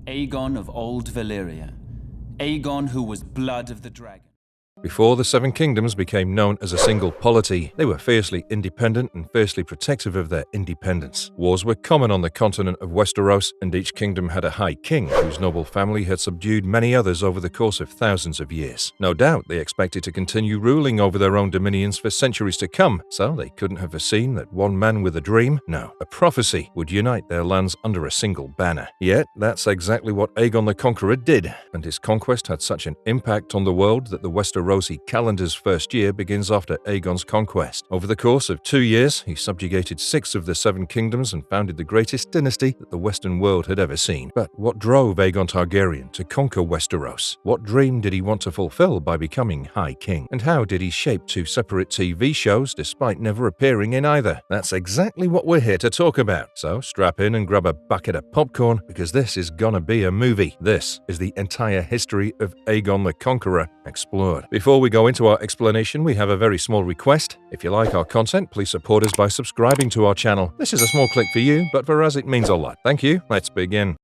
Aegon of Old Valyria. Aegon who was blood of the dragon. Before the Seven Kingdoms became known as a single polity, they were fiercely independent and fiercely protective of their independence. Wars were common on the continent of Westeros, and each kingdom had a high king whose noble family had subdued many others over the course of thousands of years. No doubt they expected to continue ruling over their own dominions for centuries to come, so they couldn't have foreseen that one man with a dream, no, a prophecy, would unite their lands under a single banner. Yet, that's exactly what Aegon the Conqueror did, and his conquest had such an impact on the world that the Westerosi calendar's first year begins after Aegon's conquest. Over the course of 2 years, he subjugated 6 of the 7 kingdoms and founded the greatest dynasty that the Western world had ever seen. But what drove Aegon Targaryen to conquer Westeros? What dream did he want to fulfill by becoming High King? And how did he shape 2 separate TV shows despite never appearing in either? That's exactly what we're here to talk about. So strap in and grab a bucket of popcorn, because this is gonna be a movie. This is the entire history of Aegon the Conqueror explored. Before we go into our explanation, we have a very small request. If you like our content, please support us by subscribing to our channel. This is a small click for you, but for us it means a lot. Thank you. Let's begin.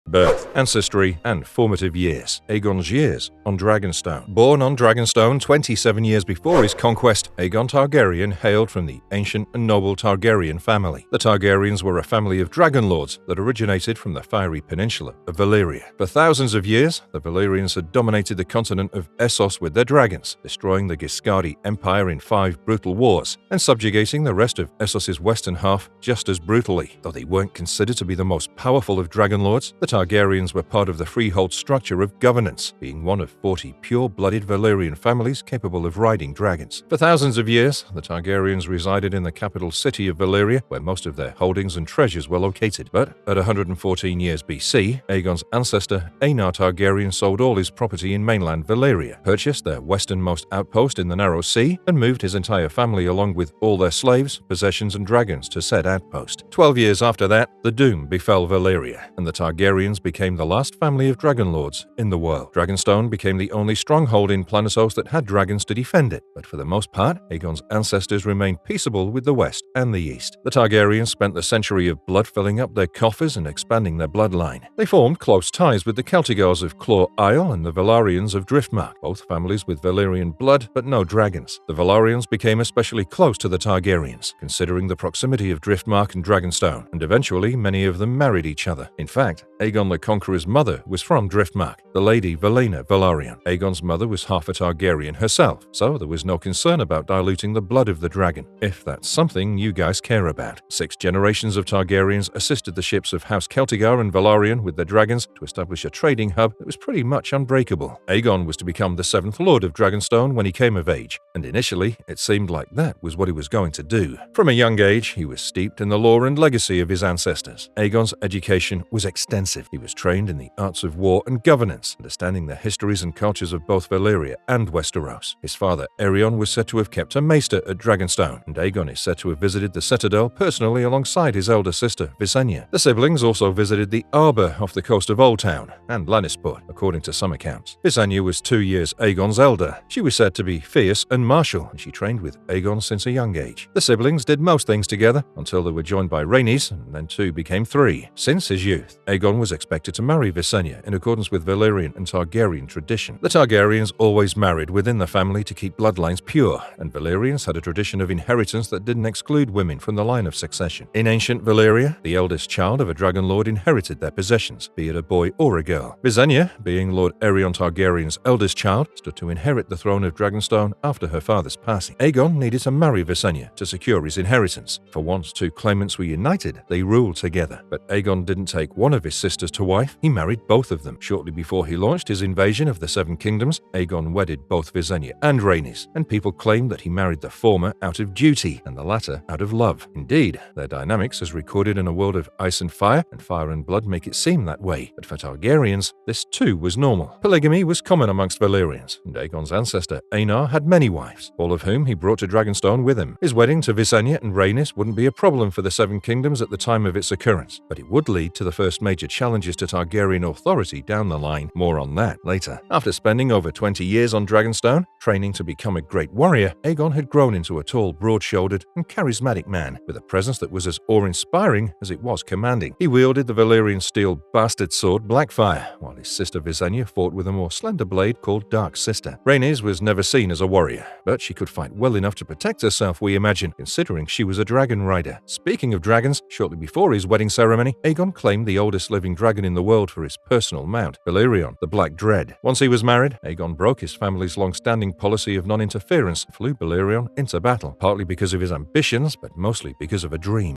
Birth, ancestry, and formative years. Aegon's years on Dragonstone. Born on Dragonstone 27 years before his conquest, Aegon Targaryen hailed from the ancient and noble Targaryen family. The Targaryens were a family of dragon lords that originated from the fiery peninsula of Valyria. For thousands of years, the Valyrians had dominated the continent of Essos with their dragons, destroying the Giscardi Empire in 5 brutal wars, and subjugating the rest of Essos's western half just as brutally. Though they weren't considered to be the most powerful of dragon lords, the Targaryens were part of the freehold structure of governance, being one of 40 pure-blooded Valyrian families capable of riding dragons. For thousands of years, the Targaryens resided in the capital city of Valyria, where most of their holdings and treasures were located. But at 114 years BC, Aegon's ancestor Aenar Targaryen sold all his property in mainland Valyria, purchased their westernmost outpost in the Narrow Sea, and moved his entire family along with all their slaves, possessions, and dragons to said outpost. 12 years after that, the doom befell Valyria, and the Targaryens became the last family of dragon lords in the world. Dragonstone became the only stronghold in Planessos that had dragons to defend it, but for the most part, Aegon's ancestors remained peaceable with the West and the East. The Targaryens spent the century of blood filling up their coffers and expanding their bloodline. They formed close ties with the Celtigars of Claw Isle and the Velaryons of Driftmark, both families with Valyrian blood but no dragons. The Velaryons became especially close to the Targaryens, considering the proximity of Driftmark and Dragonstone, and eventually many of them married each other. In fact, Aegon the Conqueror's mother was from Driftmark, the Lady Valenna Velaryon. Aegon's mother was half a Targaryen herself, so there was no concern about diluting the blood of the dragon, if that's something you guys care about. 6 generations of Targaryens assisted the ships of House Celtigar and Velaryon with their dragons to establish a trading hub that was pretty much unbreakable. Aegon was to become the 7th Lord of Dragonstone when he came of age, and initially it seemed like that was what he was going to do. From a young age, he was steeped in the lore and legacy of his ancestors. Aegon's education was extensive. He was trained in the arts of war and governance, understanding the histories and cultures of both Valyria and Westeros. His father, Aeron, was said to have kept a maester at Dragonstone, and Aegon is said to have visited the citadel personally alongside his elder sister, Visenya. The siblings also visited the Arbor off the coast of Old Town and Lannisport, according to some accounts. Visenya was 2 years Aegon's elder. She was said to be fierce and martial, and she trained with Aegon since a young age. The siblings did most things together until they were joined by Rhaenys, and then 2 became 3. Since his youth, Aegon was expected to marry Visenya in accordance with Valyrian and Targaryen tradition. The Targaryens always married within the family to keep bloodlines pure, and Valyrians had a tradition of inheritance that didn't exclude women from the line of succession. In ancient Valyria, the eldest child of a dragon lord inherited their possessions, be it a boy or a girl. Visenya, being Lord Aeron Targaryen's eldest child, stood to inherit the throne of Dragonstone after her father's passing. Aegon needed to marry Visenya to secure his inheritance. For once 2 claimants were united, they ruled together. But Aegon didn't take one of his sisters to wife, he married both of them. Shortly before he launched his invasion of the 7 kingdoms, Aegon wedded both Visenya and Rhaenys, and people claim that he married the former out of duty and the latter out of love. Indeed, their dynamics is recorded in a world of ice and fire blood make it seem that way. But for Targaryens, this too was normal. Polygamy was common amongst Valyrians, and Aegon's ancestor Aenar had many wives, all of whom he brought to Dragonstone with him. His wedding to Visenya and Rhaenys wouldn't be a problem for the 7 kingdoms at the time of its occurrence, but it would lead to the first major challenges to Targaryen authority down the line. More on that later. After spending over 20 years on Dragonstone, training to become a great warrior, Aegon had grown into a tall, broad-shouldered, and charismatic man, with a presence that was as awe-inspiring as it was commanding. He wielded the Valyrian steel bastard sword Blackfire, while his sister Visenya fought with a more slender blade called Dark Sister. Rhaenys was never seen as a warrior, but she could fight well enough to protect herself, we imagine, considering she was a dragon rider. Speaking of dragons, shortly before his wedding ceremony, Aegon claimed the oldest living dragon in the world for his personal mount, Valyrion, the Black Dread. Once he was married, Aegon broke his family's long-standing policy of non-interference and flew Valyrion into battle, partly because of his ambitions, but mostly because of a dream.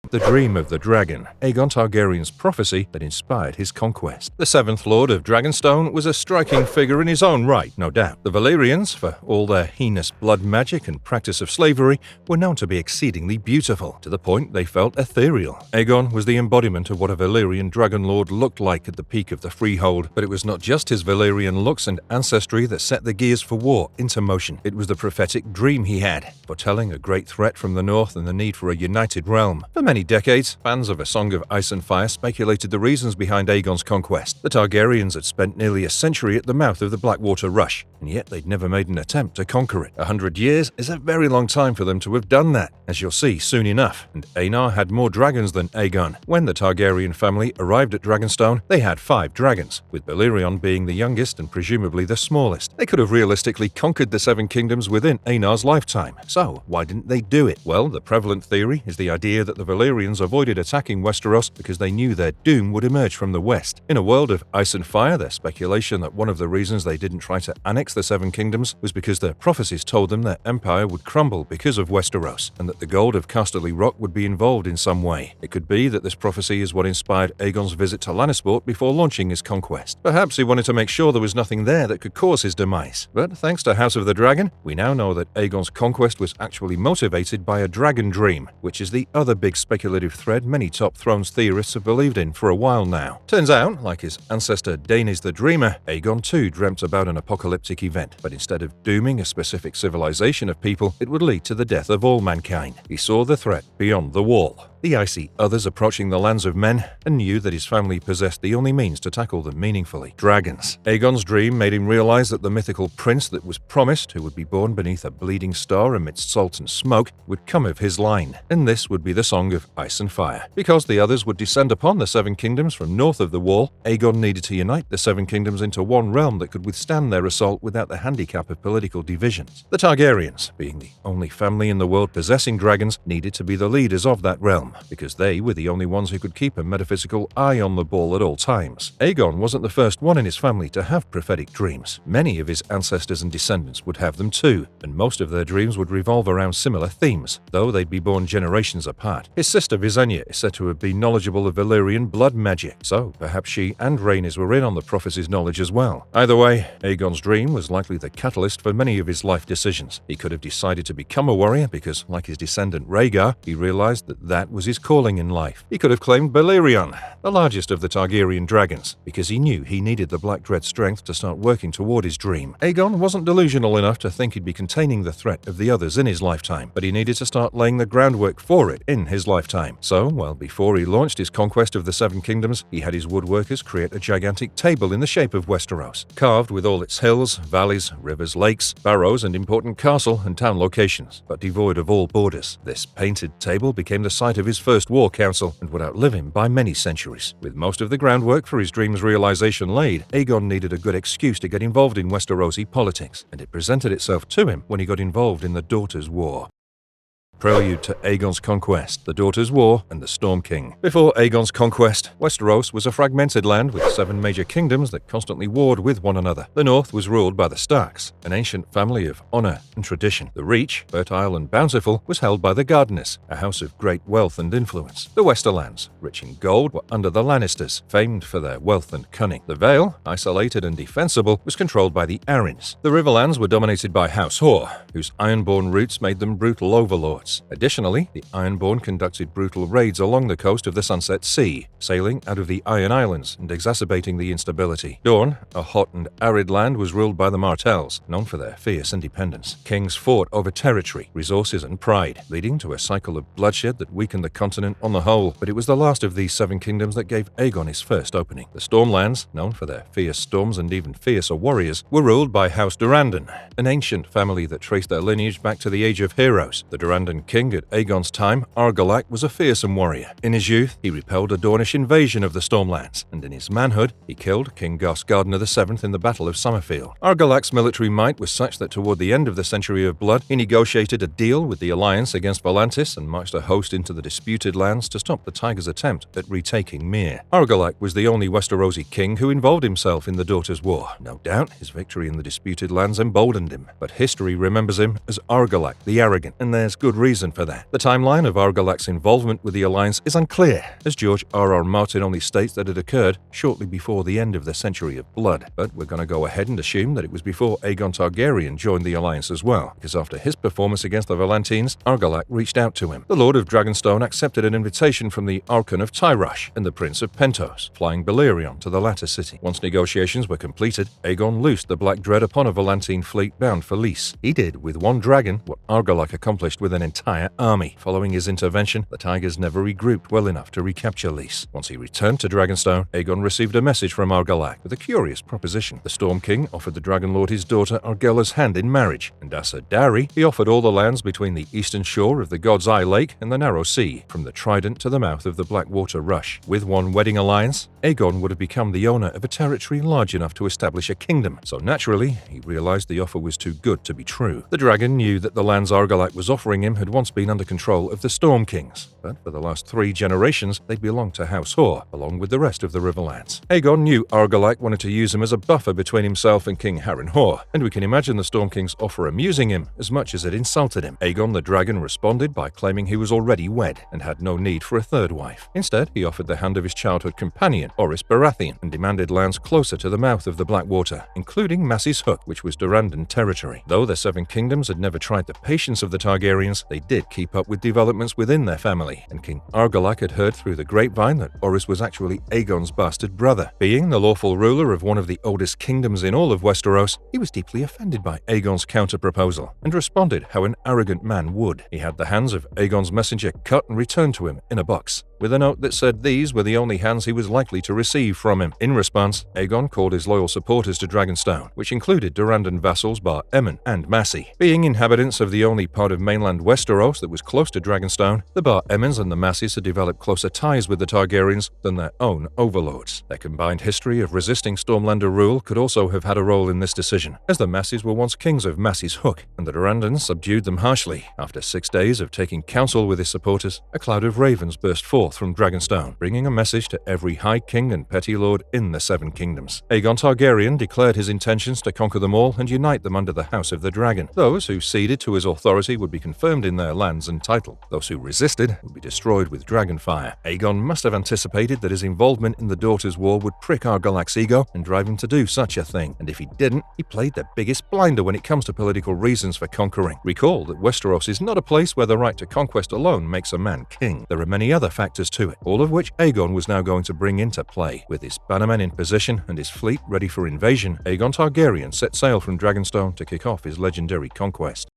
The dream of the dragon, Aegon Targaryen's prophecy that inspired his conquest. The seventh Lord of Dragonstone was a striking figure in his own right, no doubt. The Valyrians, for all their heinous blood magic and practice of slavery, were known to be exceedingly beautiful, to the point they felt ethereal. Aegon was the embodiment of what a Valyrian dragon lord looked like at the peak of the Freehold, but it was not just his Valyrian looks and ancestry that set the gears for war into motion. It was the prophetic dream he had, foretelling a great threat from the north and the need for a united realm. For many decades, fans of A Song of Ice and Fire speculated the reasons behind Aegon's conquest. The Targaryens had spent nearly a century at the mouth of the Blackwater Rush, and yet they'd never made an attempt to conquer it. 100 years is a very long time for them to have done that, as you'll see soon enough, and Aenar had more dragons than Aegon. When the Targaryen family arrived at Dragonstone, they had 5 dragons, with Balerion being the youngest and presumably the smallest. They could have realistically conquered the 7 kingdoms within Aenar's lifetime, so why didn't they do it? Well, the prevalent theory is the idea that the Valyrians avoided attacking Westeros because they knew their doom would emerge from the west. In a world of ice and fire, there's speculation that one of the reasons they didn't try to annex the 7 kingdoms was because their prophecies told them their empire would crumble because of Westeros, and that the gold of Casterly Rock would be involved in some way. It could be that this prophecy is what inspired Aegon's visit to Lannisport before launching his conquest. Perhaps he wanted to make sure there was nothing there that could cause his demise. But thanks to House of the Dragon, we now know that Aegon's conquest was actually motivated by a dragon dream, which is the other big speculative thread many top Thrones theorists have believed in for a while now. Turns out, like his ancestor Daenys the Dreamer, Aegon too dreamt about an apocalyptic event, but instead of dooming a specific civilization of people, it would lead to the death of all mankind. He saw the threat beyond the wall, the icy others approaching the lands of men, and knew that his family possessed the only means to tackle them meaningfully: dragons. Aegon's dream made him realize that the mythical prince that was promised, who would be born beneath a bleeding star amidst salt and smoke, would come of his line, and this would be the Song of Ice and Fire. Because the others would descend upon the 7 kingdoms from north of the wall, Aegon needed to unite the 7 kingdoms into one realm that could withstand their assault without the handicap of political divisions. The Targaryens, being the only family in the world possessing dragons, needed to be the leaders of that realm, because they were the only ones who could keep a metaphysical eye on the ball at all times. Aegon wasn't the first one in his family to have prophetic dreams. Many of his ancestors and descendants would have them too, and most of their dreams would revolve around similar themes, though they'd be born generations apart. His sister Visenya is said to have been knowledgeable of Valyrian blood magic, so perhaps she and Rhaenys were in on the prophecy's knowledge as well. Either way, Aegon's dream was likely the catalyst for many of his life decisions. He could have decided to become a warrior because, like his descendant Rhaegar, he realized that that was his calling in life. He could have claimed Balerion, the largest of the Targaryen dragons, because he knew he needed the Black Dread's strength to start working toward his dream. Aegon wasn't delusional enough to think he'd be containing the threat of the others in his lifetime, but he needed to start laying the groundwork for it in his lifetime. So, well, before he launched his conquest of the 7 kingdoms, he had his woodworkers create a gigantic table in the shape of Westeros, carved with all its hills, valleys, rivers, lakes, barrows, and important castle and town locations, but devoid of all borders. This painted table became the site of his first war council and would outlive him by many centuries. With most of the groundwork for his dream's realization laid, Aegon needed a good excuse to get involved in Westerosi politics, and it presented itself to him when he got involved in the Daughters' War. Prelude to Aegon's conquest, the Daughters' War, and the Storm King. Before Aegon's conquest, Westeros was a fragmented land with 7 major kingdoms that constantly warred with one another. The north was ruled by the Starks, an ancient family of honor and tradition. The Reach, fertile and bountiful, was held by the Gardeners, a house of great wealth and influence. The Westerlands, rich in gold, were under the Lannisters, famed for their wealth and cunning. The Vale, isolated and defensible, was controlled by the Arryns. The Riverlands were dominated by House Hoare, whose ironborn roots made them brutal overlords. boats. Additionally, the Ironborn conducted brutal raids along the coast of the Sunset Sea, sailing out of the Iron Islands and exacerbating the instability. Dorne, a hot and arid land, was ruled by the Martells, known for their fierce independence. Kings fought over territory, resources, and pride, leading to a cycle of bloodshed that weakened the continent on the whole. But it was the last of these 7 kingdoms that gave Aegon his first opening. The Stormlands, known for their fierce storms and even fiercer warriors, were ruled by House Durrandon, an ancient family that traced their lineage back to the Age of Heroes. The Durrandon king at Aegon's time, Argilac, was a fearsome warrior. In his youth, he repelled a Dornish invasion of the Stormlands, and in his manhood, he killed King Garskardner VII in the Battle of Summerfield. Argilac's military might was such that toward the end of the Century of Blood, he negotiated a deal with the Alliance against Volantis and marched a host into the disputed lands to stop the Tigers' attempt at retaking Myr. Argilac was the only Westerosi king who involved himself in the Daughters' War. No doubt, his victory in the disputed lands emboldened him, but history remembers him as Argilac the Arrogant, and there's good reason for that. The timeline of Argilac's involvement with the Alliance is unclear, as George R.R. Martin only states that it occurred shortly before the end of the Century of Blood. But we're going to go ahead and assume that it was before Aegon Targaryen joined the Alliance as well, because after his performance against the Volantines, Argilac reached out to him. The Lord of Dragonstone accepted an invitation from the Archon of Tyrosh and the Prince of Pentos, flying Balerion to the latter city. Once negotiations were completed, Aegon loosed the Black Dread upon a Volantine fleet bound for Lys. He did with one dragon what Argilac accomplished with an entire army. Following his intervention, the Tigers never regrouped well enough to recapture Lys. Once he returned to Dragonstone, Aegon received a message from Argilac with a curious proposition. The Storm King offered the Dragon Lord his daughter Argella's hand in marriage, and as a dowry, he offered all the lands between the eastern shore of the God's Eye Lake and the Narrow Sea, from the Trident to the mouth of the Blackwater Rush. With one wedding alliance, Aegon would have become the owner of a territory large enough to establish a kingdom, so naturally, he realized the offer was too good to be true. The dragon knew that the lands Argilac was offering him had once been under control of the Storm Kings, but for the last 3 generations, they'd belonged to House Hoare, along with the rest of the Riverlands. Aegon knew Argilac wanted to use him as a buffer between himself and King Harrenhal, and we can imagine the Storm King's offer amusing him as much as it insulted him. Aegon the Dragon responded by claiming he was already wed and had no need for a third wife. Instead, he offered the hand of his childhood companion, Orys Baratheon, and demanded lands closer to the mouth of the Blackwater, including Massey's Hook, which was Durrandon territory. Though the 7 kingdoms had never tried the patience of the Targaryens, they did keep up with developments within their family, and King Argilac had heard through the grapevine that Orys was actually Aegon's bastard brother. Being the lawful ruler of one of the oldest kingdoms in all of Westeros, he was deeply offended by Aegon's counter-proposal, and responded how an arrogant man would. He had the hands of Aegon's messenger cut and returned to him in a box, with a note that said these were the only hands he was likely to receive from him. In response, Aegon called his loyal supporters to Dragonstone, which included Durrandon vassals Bar Emmon and Massey. Being inhabitants of the only part of mainland Westeros that was close to Dragonstone, the Bar Emmons and the Masseys had developed closer ties with the Targaryens than their own overlords. Their combined history of resisting Stormlander rule could also have had a role in this decision, as the Masseys were once kings of Massey's Hook, and the Durrandons subdued them harshly. After 6 days of taking counsel with his supporters, a cloud of ravens burst forth from Dragonstone, bringing a message to every High King and Petty Lord in the 7 kingdoms. Aegon Targaryen declared his intentions to conquer them all and unite them under the House of the Dragon. Those who ceded to his authority would be confirmed in their lands and title. Those who resisted would be destroyed with dragonfire. Aegon must have anticipated that his involvement in the Daughters' War would prick Argilac's ego and drive him to do such a thing, and if he didn't, he played the biggest blinder when it comes to political reasons for conquering. Recall that Westeros is not a place where the right to conquest alone makes a man king. There are many other factors to it, all of which Aegon was now going to bring into play. With his bannermen in position and his fleet ready for invasion, Aegon Targaryen set sail from Dragonstone to kick off his legendary conquest.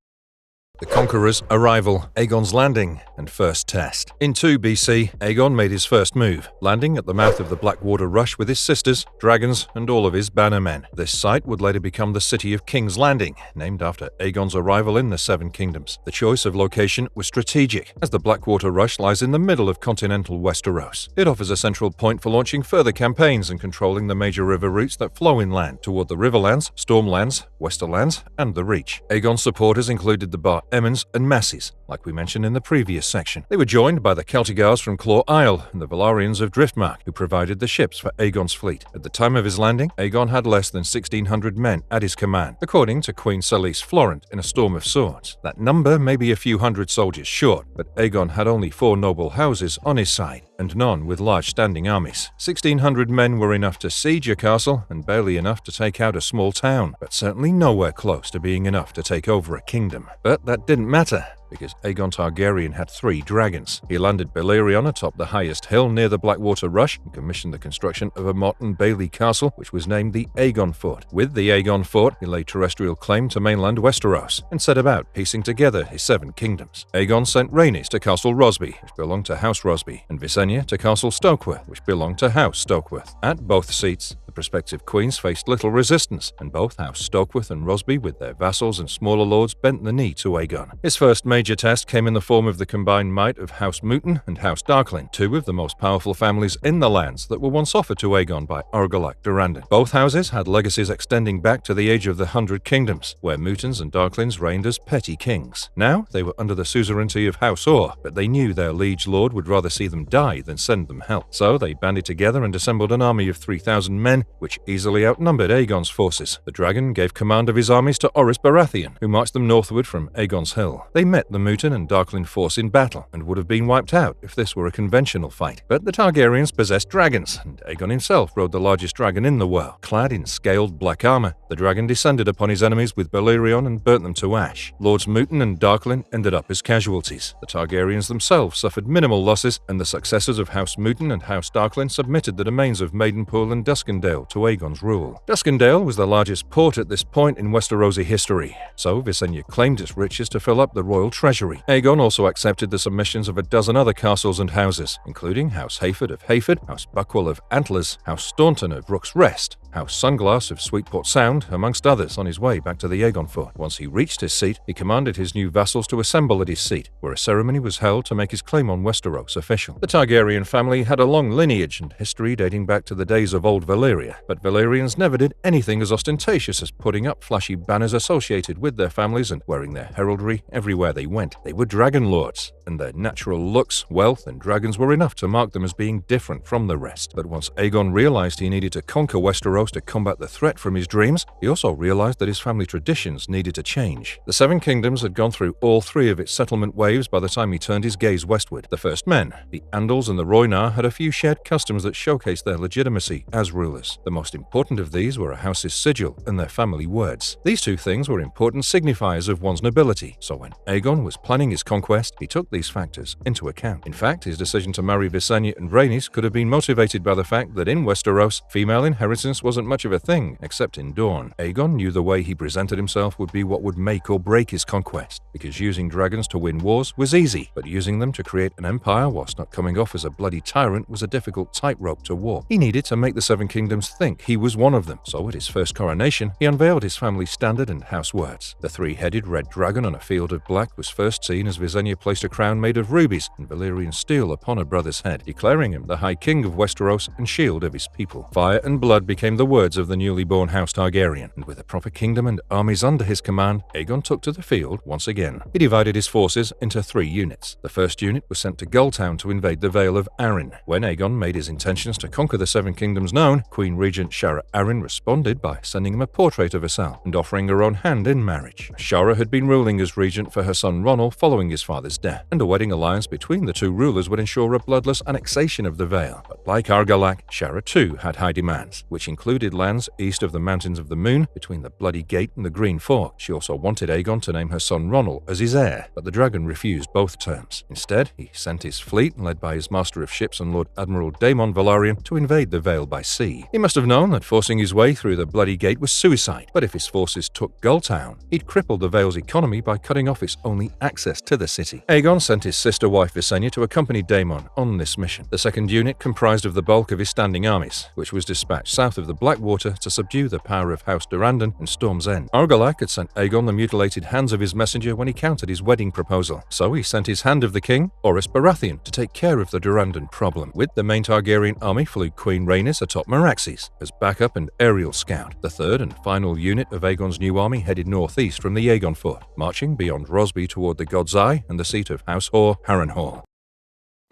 The Conqueror's arrival, Aegon's landing, and first test. In 2 BC, Aegon made his first move, landing at the mouth of the Blackwater Rush with his sisters, dragons, and all of his bannermen. This site would later become the city of King's Landing, named after Aegon's arrival in the 7 kingdoms. The choice of location was strategic, as the Blackwater Rush lies in the middle of continental Westeros. It offers a central point for launching further campaigns and controlling the major river routes that flow inland toward the Riverlands, Stormlands, Westerlands, and the Reach. Aegon's supporters included the Bar Emmons and Masseys, like we mentioned in the previous section. They were joined by the Celtigars from Claw Isle and the Velaryons of Driftmark, who provided the ships for Aegon's fleet. At the time of his landing, Aegon had less than 1,600 men at his command, according to Queen Selyse Florent in A Storm of Swords. That number may be a few hundred soldiers short, but Aegon had only 4 noble houses on his side, and none with large standing armies. 1,600 men were enough to siege a castle, and barely enough to take out a small town, but certainly nowhere close to being enough to take over a kingdom. But that didn't matter. because Aegon Targaryen had 3 dragons. He landed Balerion atop the highest hill near the Blackwater Rush and commissioned the construction of a motte and bailey castle, which was named the Aegon Fort. With the Aegon Fort, he laid terrestrial claim to mainland Westeros and set about piecing together his 7 kingdoms. Aegon sent Rhaenys to Castle Rosby, which belonged to House Rosby, and Visenya to Castle Stokeworth, which belonged to House Stokeworth. At both seats, the prospective queens faced little resistance, and both House Stokeworth and Rosby, with their vassals and smaller lords, bent the knee to Aegon. His first major test came in the form of the combined might of House Mouton and House Darklyn, 2 of the most powerful families in the lands that were once offered to Aegon by Orgalac Durrandon. Both houses had legacies extending back to the age of the 100 Kingdoms, where Moutons and Darklyns reigned as petty kings. Now they were under the suzerainty of House Orr, but they knew their liege lord would rather see them die than send them help. So they banded together and assembled an army of 3,000 men, which easily outnumbered Aegon's forces. The dragon gave command of his armies to Orys Baratheon, who marched them northward from Aegon's Hill. They met the Mouton and Darklyn force in battle, and would have been wiped out if this were a conventional fight. But the Targaryens possessed dragons, and Aegon himself rode the largest dragon in the world. Clad in scaled black armor, the dragon descended upon his enemies with Balerion and burnt them to ash. Lords Mouton and Darklyn ended up as casualties. The Targaryens themselves suffered minimal losses, and the successors of House Mouton and House Darklyn submitted the domains of Maidenpool and Duskendale to Aegon's rule. Duskendale was the largest port at this point in Westerosi history, so Visenya claimed its riches to fill up the royal treasury. Aegon also accepted the submissions of a dozen other castles and houses, including House Hayford of Hayford, House Buckwell of Antlers, House Staunton of Rook's Rest, House Sunglass of Sweetport Sound, amongst others, on his way back to the Aegon Fort. Once he reached his seat, he commanded his new vassals to assemble at his seat, where a ceremony was held to make his claim on Westeros official. The Targaryen family had a long lineage and history dating back to the days of old Valyria, but Valyrians never did anything as ostentatious as putting up flashy banners associated with their families and wearing their heraldry everywhere they went. They were dragon lords, and their natural looks, wealth, and dragons were enough to mark them as being different from the rest. But once Aegon realized he needed to conquer Westeros to combat the threat from his dreams, he also realized that his family traditions needed to change. The 7 Kingdoms had gone through all 3 of its settlement waves by the time he turned his gaze westward. The first men, the Andals and the Rhoynar, had a few shared customs that showcased their legitimacy as rulers. The most important of these were a house's sigil and their family words. These 2 things were important signifiers of one's nobility, so when Aegon was planning his conquest, he took these factors into account. In fact, his decision to marry Visenya and Rhaenys could have been motivated by the fact that in Westeros, female inheritance wasn't much of a thing, except in Dorne. Aegon knew the way he presented himself would be what would make or break his conquest, because using dragons to win wars was easy, but using them to create an empire whilst not coming off as a bloody tyrant was a difficult tightrope to walk. He needed to make the 7 Kingdoms think he was one of them, so at his first coronation, he unveiled his family standard and house words. The 3-headed red dragon on a field of black was first seen as Visenya placed a crown made of rubies and Valyrian steel upon her brother's head, declaring him the High King of Westeros and shield of his people. Fire and blood became the words of the newly born House Targaryen, and with a proper kingdom and armies under his command, Aegon took to the field once again. He divided his forces into 3 units. The first unit was sent to Gulltown to invade the Vale of Arryn. When Aegon made his intentions to conquer the 7 Kingdoms known, Queen Regent Shara Arryn responded by sending him a portrait of herself and offering her own hand in marriage. Shara had been ruling as regent for her son Ronald following his father's death, and a wedding alliance between the 2 rulers would ensure a bloodless annexation of the Vale. But like Argalac, Shara too had high demands, which included lands east of the Mountains of the Moon, between the Bloody Gate and the Green Fork. She also wanted Aegon to name her son Ronald as his heir, but the dragon refused both terms. Instead, he sent his fleet, led by his master of ships and Lord Admiral Daemon Velaryon, to invade the Vale by sea. He must have known that forcing his way through the Bloody Gate was suicide, but if his forces took Gulltown, he'd cripple the Vale's economy by cutting off its only access to the city. Aegon sent his sister wife Visenya to accompany Daemon on this mission. The second unit comprised of the bulk of his standing armies, which was dispatched south of the Blackwater to subdue the power of House Durrandon and Storm's End. Argalac had sent Aegon the mutilated hands of his messenger when he countered his wedding proposal, so he sent his hand of the king, Orys Baratheon, to take care of the Durrandon problem. With the main Targaryen army flew Queen Rhaenys atop Meraxes as backup and aerial scout. The third and final unit of Aegon's new army headed northeast from the Aegon Fort, marching beyond Rosby toward the God's Eye and the seat of House Hoare, Harrenhal.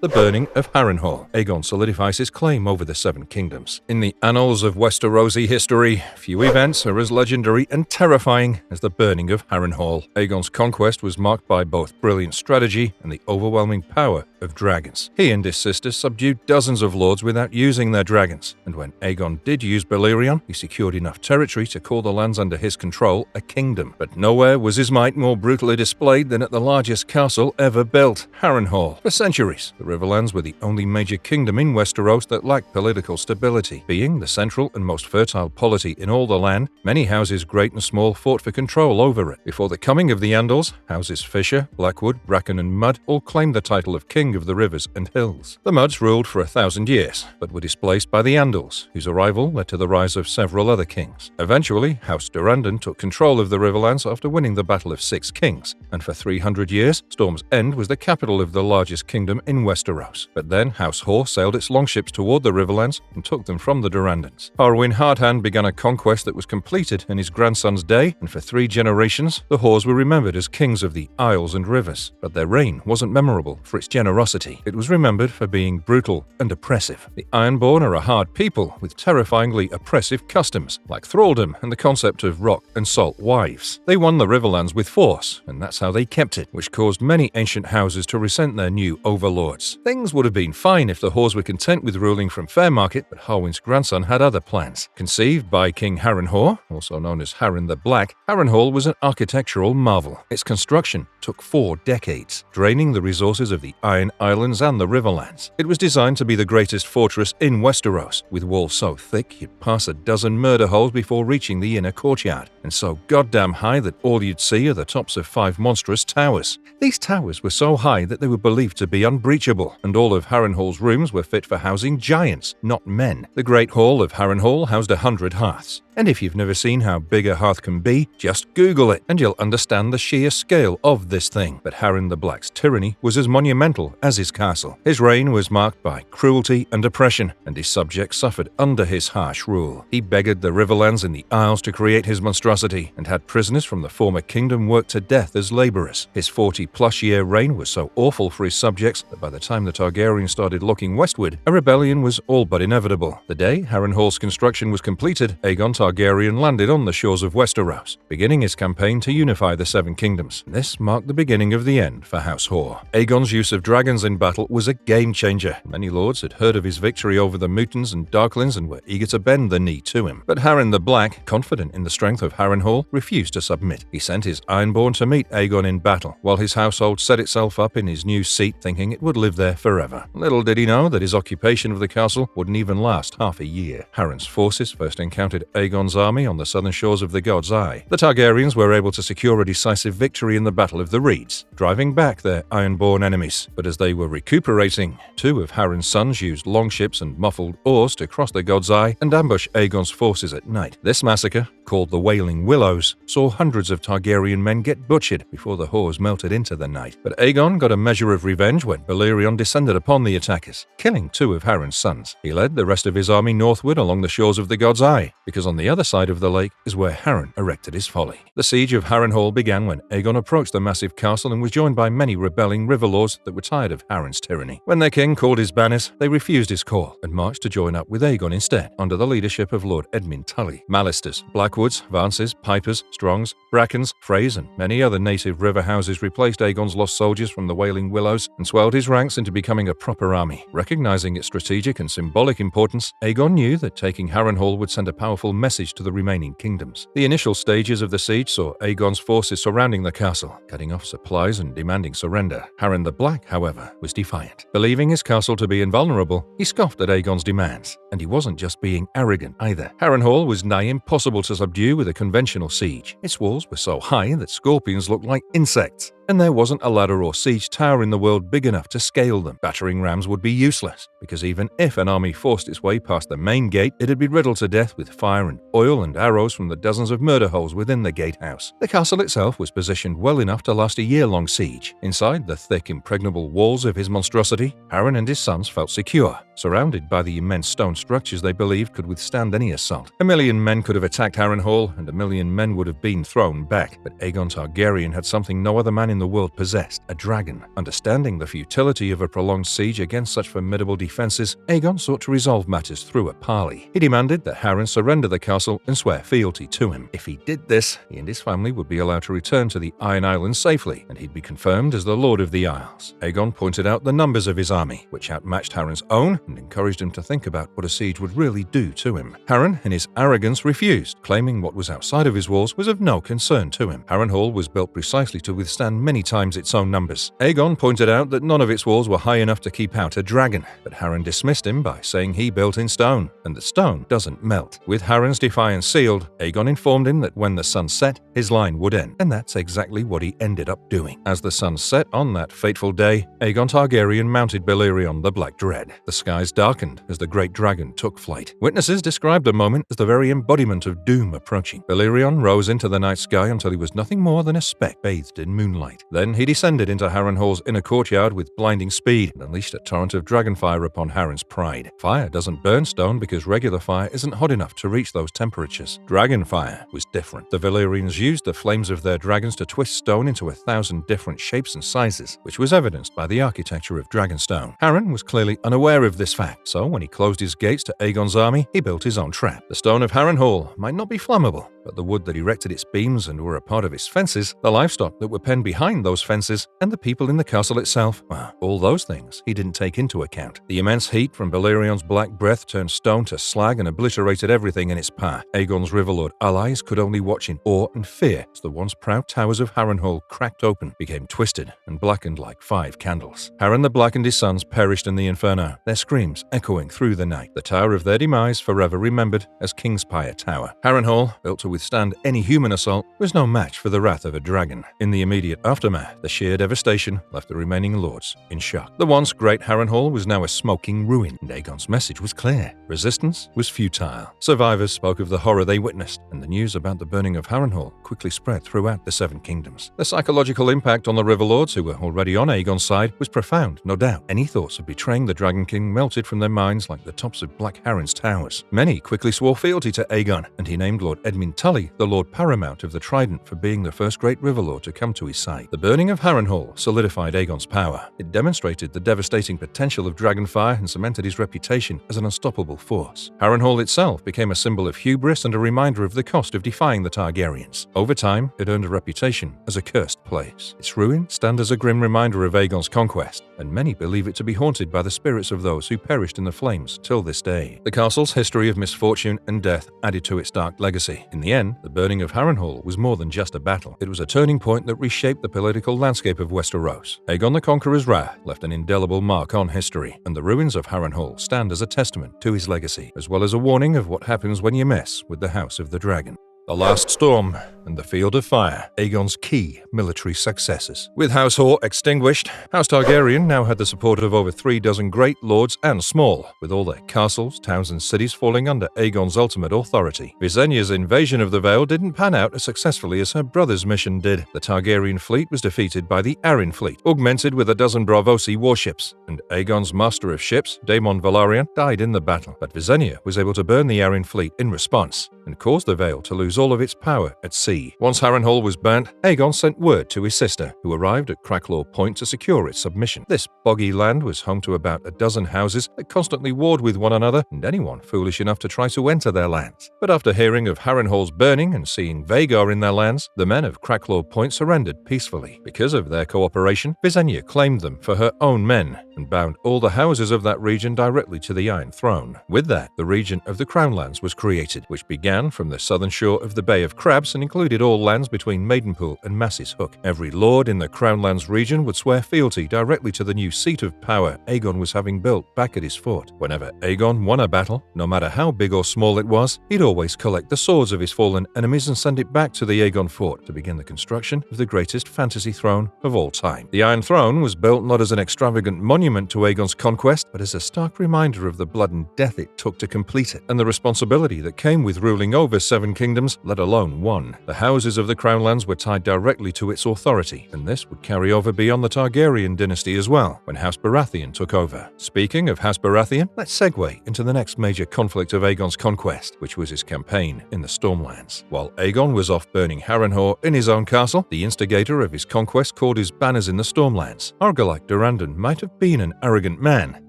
The burning of Harrenhal. Aegon solidifies his claim over the 7 Kingdoms. In the annals of Westerosi history, few events are as legendary and terrifying as the burning of Harrenhal. Aegon's conquest was marked by both brilliant strategy and the overwhelming power of dragons. He and his sisters subdued dozens of lords without using their dragons, and when Aegon did use Balerion, he secured enough territory to call the lands under his control a kingdom. But nowhere was his might more brutally displayed than at the largest castle ever built, Harrenhal. For centuries, the Riverlands were the only major kingdom in Westeros that lacked political stability. Being the central and most fertile polity in all the land, many houses great and small fought for control over it. Before the coming of the Andals, houses Fisher, Blackwood, Bracken and Mudd all claimed the title of King of the Rivers and Hills. The Mudds ruled for 1,000 years, but were displaced by the Andals, whose arrival led to the rise of several other kings. Eventually, House Durrandon took control of the Riverlands after winning the Battle of Six Kings, and for 300 years, Storm's End was the capital of the largest kingdom in Westeros. But then House Hoare sailed its longships toward the Riverlands and took them from the Durrandons. Harwin Hardhand began a conquest that was completed in his grandson's day, and for 3 generations, the Hoares were remembered as kings of the Isles and Rivers. But their reign wasn't memorable for its generosity. It was remembered for being brutal and oppressive. The Ironborn are a hard people with terrifyingly oppressive customs, like thraldom and the concept of rock and salt wives. They won the Riverlands with force, and that's how they kept it, which caused many ancient houses to resent their new overlords. Things would have been fine if the Hoares were content with ruling from Fairmarket, but Harwin's grandson had other plans. Conceived by King Harrenhal, also known as Harren the Black, Harrenhal was an architectural marvel. Its construction took 4 decades, draining the resources of the Iron Islands and the Riverlands. It was designed to be the greatest fortress in Westeros, with walls so thick you'd pass a dozen murder holes before reaching the inner courtyard, and so goddamn high that all you'd see are the tops of 5 monstrous towers. These towers were so high that they were believed to be unbreachable, and all of Harrenhal's rooms were fit for housing giants, not men. The Great Hall of Harrenhal housed 100 hearths. And if you've never seen how big a hearth can be, just Google it, and you'll understand the sheer scale of this thing. But Harren the Black's tyranny was as monumental as his castle. His reign was marked by cruelty and oppression, and his subjects suffered under his harsh rule. He beggared the Riverlands and the Isles to create his monstrosity, and had prisoners from the former kingdom worked to death as laborers. His 40-plus-year reign was so awful for his subjects that by the time the Targaryens started looking westward, a rebellion was all but inevitable. The day Harrenhal's construction was completed, Aegon Targaryen landed on the shores of Westeros, beginning his campaign to unify the 7 kingdoms. This marked the beginning of the end for House Hoare. Aegon's use of dragons in battle was a game-changer. Many lords had heard of his victory over the Mutons and Darklings and were eager to bend the knee to him. But Harren the Black, confident in the strength of Harrenhal, refused to submit. He sent his Ironborn to meet Aegon in battle, while his household set itself up in his new seat thinking it would live there forever. Little did he know that his occupation of the castle wouldn't even last half a year. Harren's forces first encountered Aegon's army on the southern shores of the God's Eye. The Targaryens were able to secure a decisive victory in the Battle of the Reeds, driving back their Ironborn enemies. But as they were recuperating, 2 of Harren's sons used longships and muffled oars to cross the God's Eye and ambush Aegon's forces at night. This massacre, called the Wailing Willows, saw hundreds of Targaryen men get butchered before the Hoares melted into the night. But Aegon got a measure of revenge when Balerion descended upon the attackers, killing 2 of Harren's sons. He led the rest of his army northward along the shores of the God's Eye, because on the other side of the lake is where Harren erected his folly. The siege of Harrenhal began when Aegon approached the massive castle and was joined by many rebelling river lords that were tired of Harren's tyranny. When their king called his banners, they refused his call and marched to join up with Aegon instead, under the leadership of Lord Edmund Tully. Mallisters, Blackwoods, Vances, Pipers, Strongs, Brackens, Freys, and many other native river houses replaced Aegon's lost soldiers from the Wailing Willows and swelled his ranks into becoming a proper army. Recognizing its strategic and symbolic importance, Aegon knew that taking Harrenhal would send a powerful message to the remaining kingdoms. The initial stages of the siege saw Aegon's forces surrounding the castle, cutting off supplies and demanding surrender. Harren the Black, however, was defiant. Believing his castle to be invulnerable, he scoffed at Aegon's demands. And he wasn't just being arrogant either. Harrenhal was nigh impossible to subdue with a conventional siege. Its walls were so high that scorpions looked like insects, and there wasn't a ladder or siege tower in the world big enough to scale them. Battering rams would be useless, because even if an army forced its way past the main gate, it'd be riddled to death with fire and oil and arrows from the dozens of murder holes within the gatehouse. The castle itself was positioned well enough to last a year-long siege. Inside the thick, impregnable walls of his monstrosity, Harren and his sons felt secure, surrounded by the immense stone structures they believed could withstand any assault. 1,000,000 men could have attacked Harrenhal, and 1,000,000 men would have been thrown back, but Aegon Targaryen had something no other man in the world possessed a dragon. Understanding the futility of a prolonged siege against such formidable defenses, Aegon sought to resolve matters through a parley. He demanded that Harren surrender the castle and swear fealty to him. If he did this, he and his family would be allowed to return to the Iron Islands safely, and he'd be confirmed as the Lord of the Isles. Aegon pointed out the numbers of his army, which outmatched Harren's own, and encouraged him to think about what a siege would really do to him. Harren, in his arrogance, refused, claiming what was outside of his walls was of no concern to him. Harrenhal was built precisely to withstand many times its own numbers. Aegon pointed out that none of its walls were high enough to keep out a dragon, but Harren dismissed him by saying he built in stone, and that stone doesn't melt. With Harren's defiance sealed, Aegon informed him that when the sun set, his line would end, and that's exactly what he ended up doing. As the sun set on that fateful day, Aegon Targaryen mounted Balerion the Black Dread. The skies darkened as the great dragon took flight. Witnesses described the moment as the very embodiment of doom approaching. Balerion rose into the night sky until he was nothing more than a speck bathed in moonlight. Then he descended into Harrenhal's inner courtyard with blinding speed and unleashed a torrent of dragonfire upon Harren's pride. Fire doesn't burn stone because regular fire isn't hot enough to reach those temperatures. Dragonfire was different. The Valyrians used the flames of their dragons to twist stone into 1,000 different shapes and sizes, which was evidenced by the architecture of Dragonstone. Harren was clearly unaware of this fact, so when he closed his gates to Aegon's army, he built his own trap. The stone of Harrenhal might not be flammable, but the wood that erected its beams and were a part of its fences, the livestock that were penned behind those fences, and the people in the castle itself, well, all those things he didn't take into account. The immense heat from Balerion's black breath turned stone to slag and obliterated everything in its path. Aegon's Riverlord allies could only watch in awe and fear as the once proud towers of Harrenhal cracked open, became twisted, and blackened like 5 candles. Harren the Black and his sons perished in the inferno, their screams echoing through the night. The tower of their demise forever remembered as Kingspire Tower. Harrenhal, built to withstand any human assault, was no match for the wrath of a dragon. In the immediate aftermath, the sheer devastation left the remaining lords in shock. The once great Harrenhal was now a smoking ruin, and Aegon's message was clear. Resistance was futile. Survivors spoke of the horror they witnessed, and the news about the burning of Harrenhal quickly spread throughout the 7 kingdoms. The psychological impact on the Riverlords, who were already on Aegon's side, was profound, no doubt. Any thoughts of betraying the Dragon King melted from their minds like the tops of Black Harren's towers. Many quickly swore fealty to Aegon, and he named Lord Edmund Tully the Lord Paramount of the Trident for being the first great Riverlord to come to his side. The burning of Harrenhal solidified Aegon's power. It demonstrated the devastating potential of dragonfire and cemented his reputation as an unstoppable force. Harrenhal itself became a symbol of hubris and a reminder of the cost of defying the Targaryens. Over time, it earned a reputation as a cursed place. Its ruins stand as a grim reminder of Aegon's conquest, and many believe it to be haunted by the spirits of those who perished in the flames till this day. The castle's history of misfortune and death added to its dark legacy. In the end, the burning of Harrenhal was more than just a battle. It was a turning point that reshaped the political landscape of Westeros. Aegon the Conqueror's wrath left an indelible mark on history, and the ruins of Harrenhal stand as a testament to his legacy, as well as a warning of what happens when you mess with the House of the Dragon. The Last Storm and the Field of Fire, Aegon's key military successes. With House Hoare extinguished, House Targaryen now had the support of over 3 dozen great lords and small, with all their castles, towns and cities falling under Aegon's ultimate authority. Visenya's invasion of the Vale didn't pan out as successfully as her brother's mission did. The Targaryen fleet was defeated by the Arryn fleet, augmented with a dozen Braavosi warships, and Aegon's master of ships, Daemon Velaryon, died in the battle. But Visenya was able to burn the Arryn fleet in response, and caused the Vale to lose all of its power at sea. Once Harrenhal was burnt, Aegon sent word to his sister, who arrived at Cracklaw Point to secure its submission. This boggy land was home to about a dozen houses that constantly warred with one another and anyone foolish enough to try to enter their lands. But after hearing of Harrenhal's burning and seeing Vhagar in their lands, the men of Cracklaw Point surrendered peacefully. Because of their cooperation, Visenya claimed them for her own men and bound all the houses of that region directly to the Iron Throne. With that, the region of the Crownlands was created, which began from the southern shore of the Bay of Crabs and included all lands between Maidenpool and Mass's Hook. Every lord in the Crownlands region would swear fealty directly to the new seat of power Aegon was having built back at his fort. Whenever Aegon won a battle, no matter how big or small it was, he'd always collect the swords of his fallen enemies and send it back to the Aegon fort to begin the construction of the greatest fantasy throne of all time. The Iron Throne was built not as an extravagant monument to Aegon's conquest, but as a stark reminder of the blood and death it took to complete it, and the responsibility that came with ruling over 7 kingdoms, let alone one. The The houses of the Crown lands were tied directly to its authority, and this would carry over beyond the Targaryen dynasty as well, when House Baratheon took over. Speaking of House Baratheon, let's segue into the next major conflict of Aegon's conquest, which was his campaign in the Stormlands. While Aegon was off burning Harrenhal in his own castle, the instigator of his conquest called his banners in the Stormlands. Argilac Durrandon might have been an arrogant man,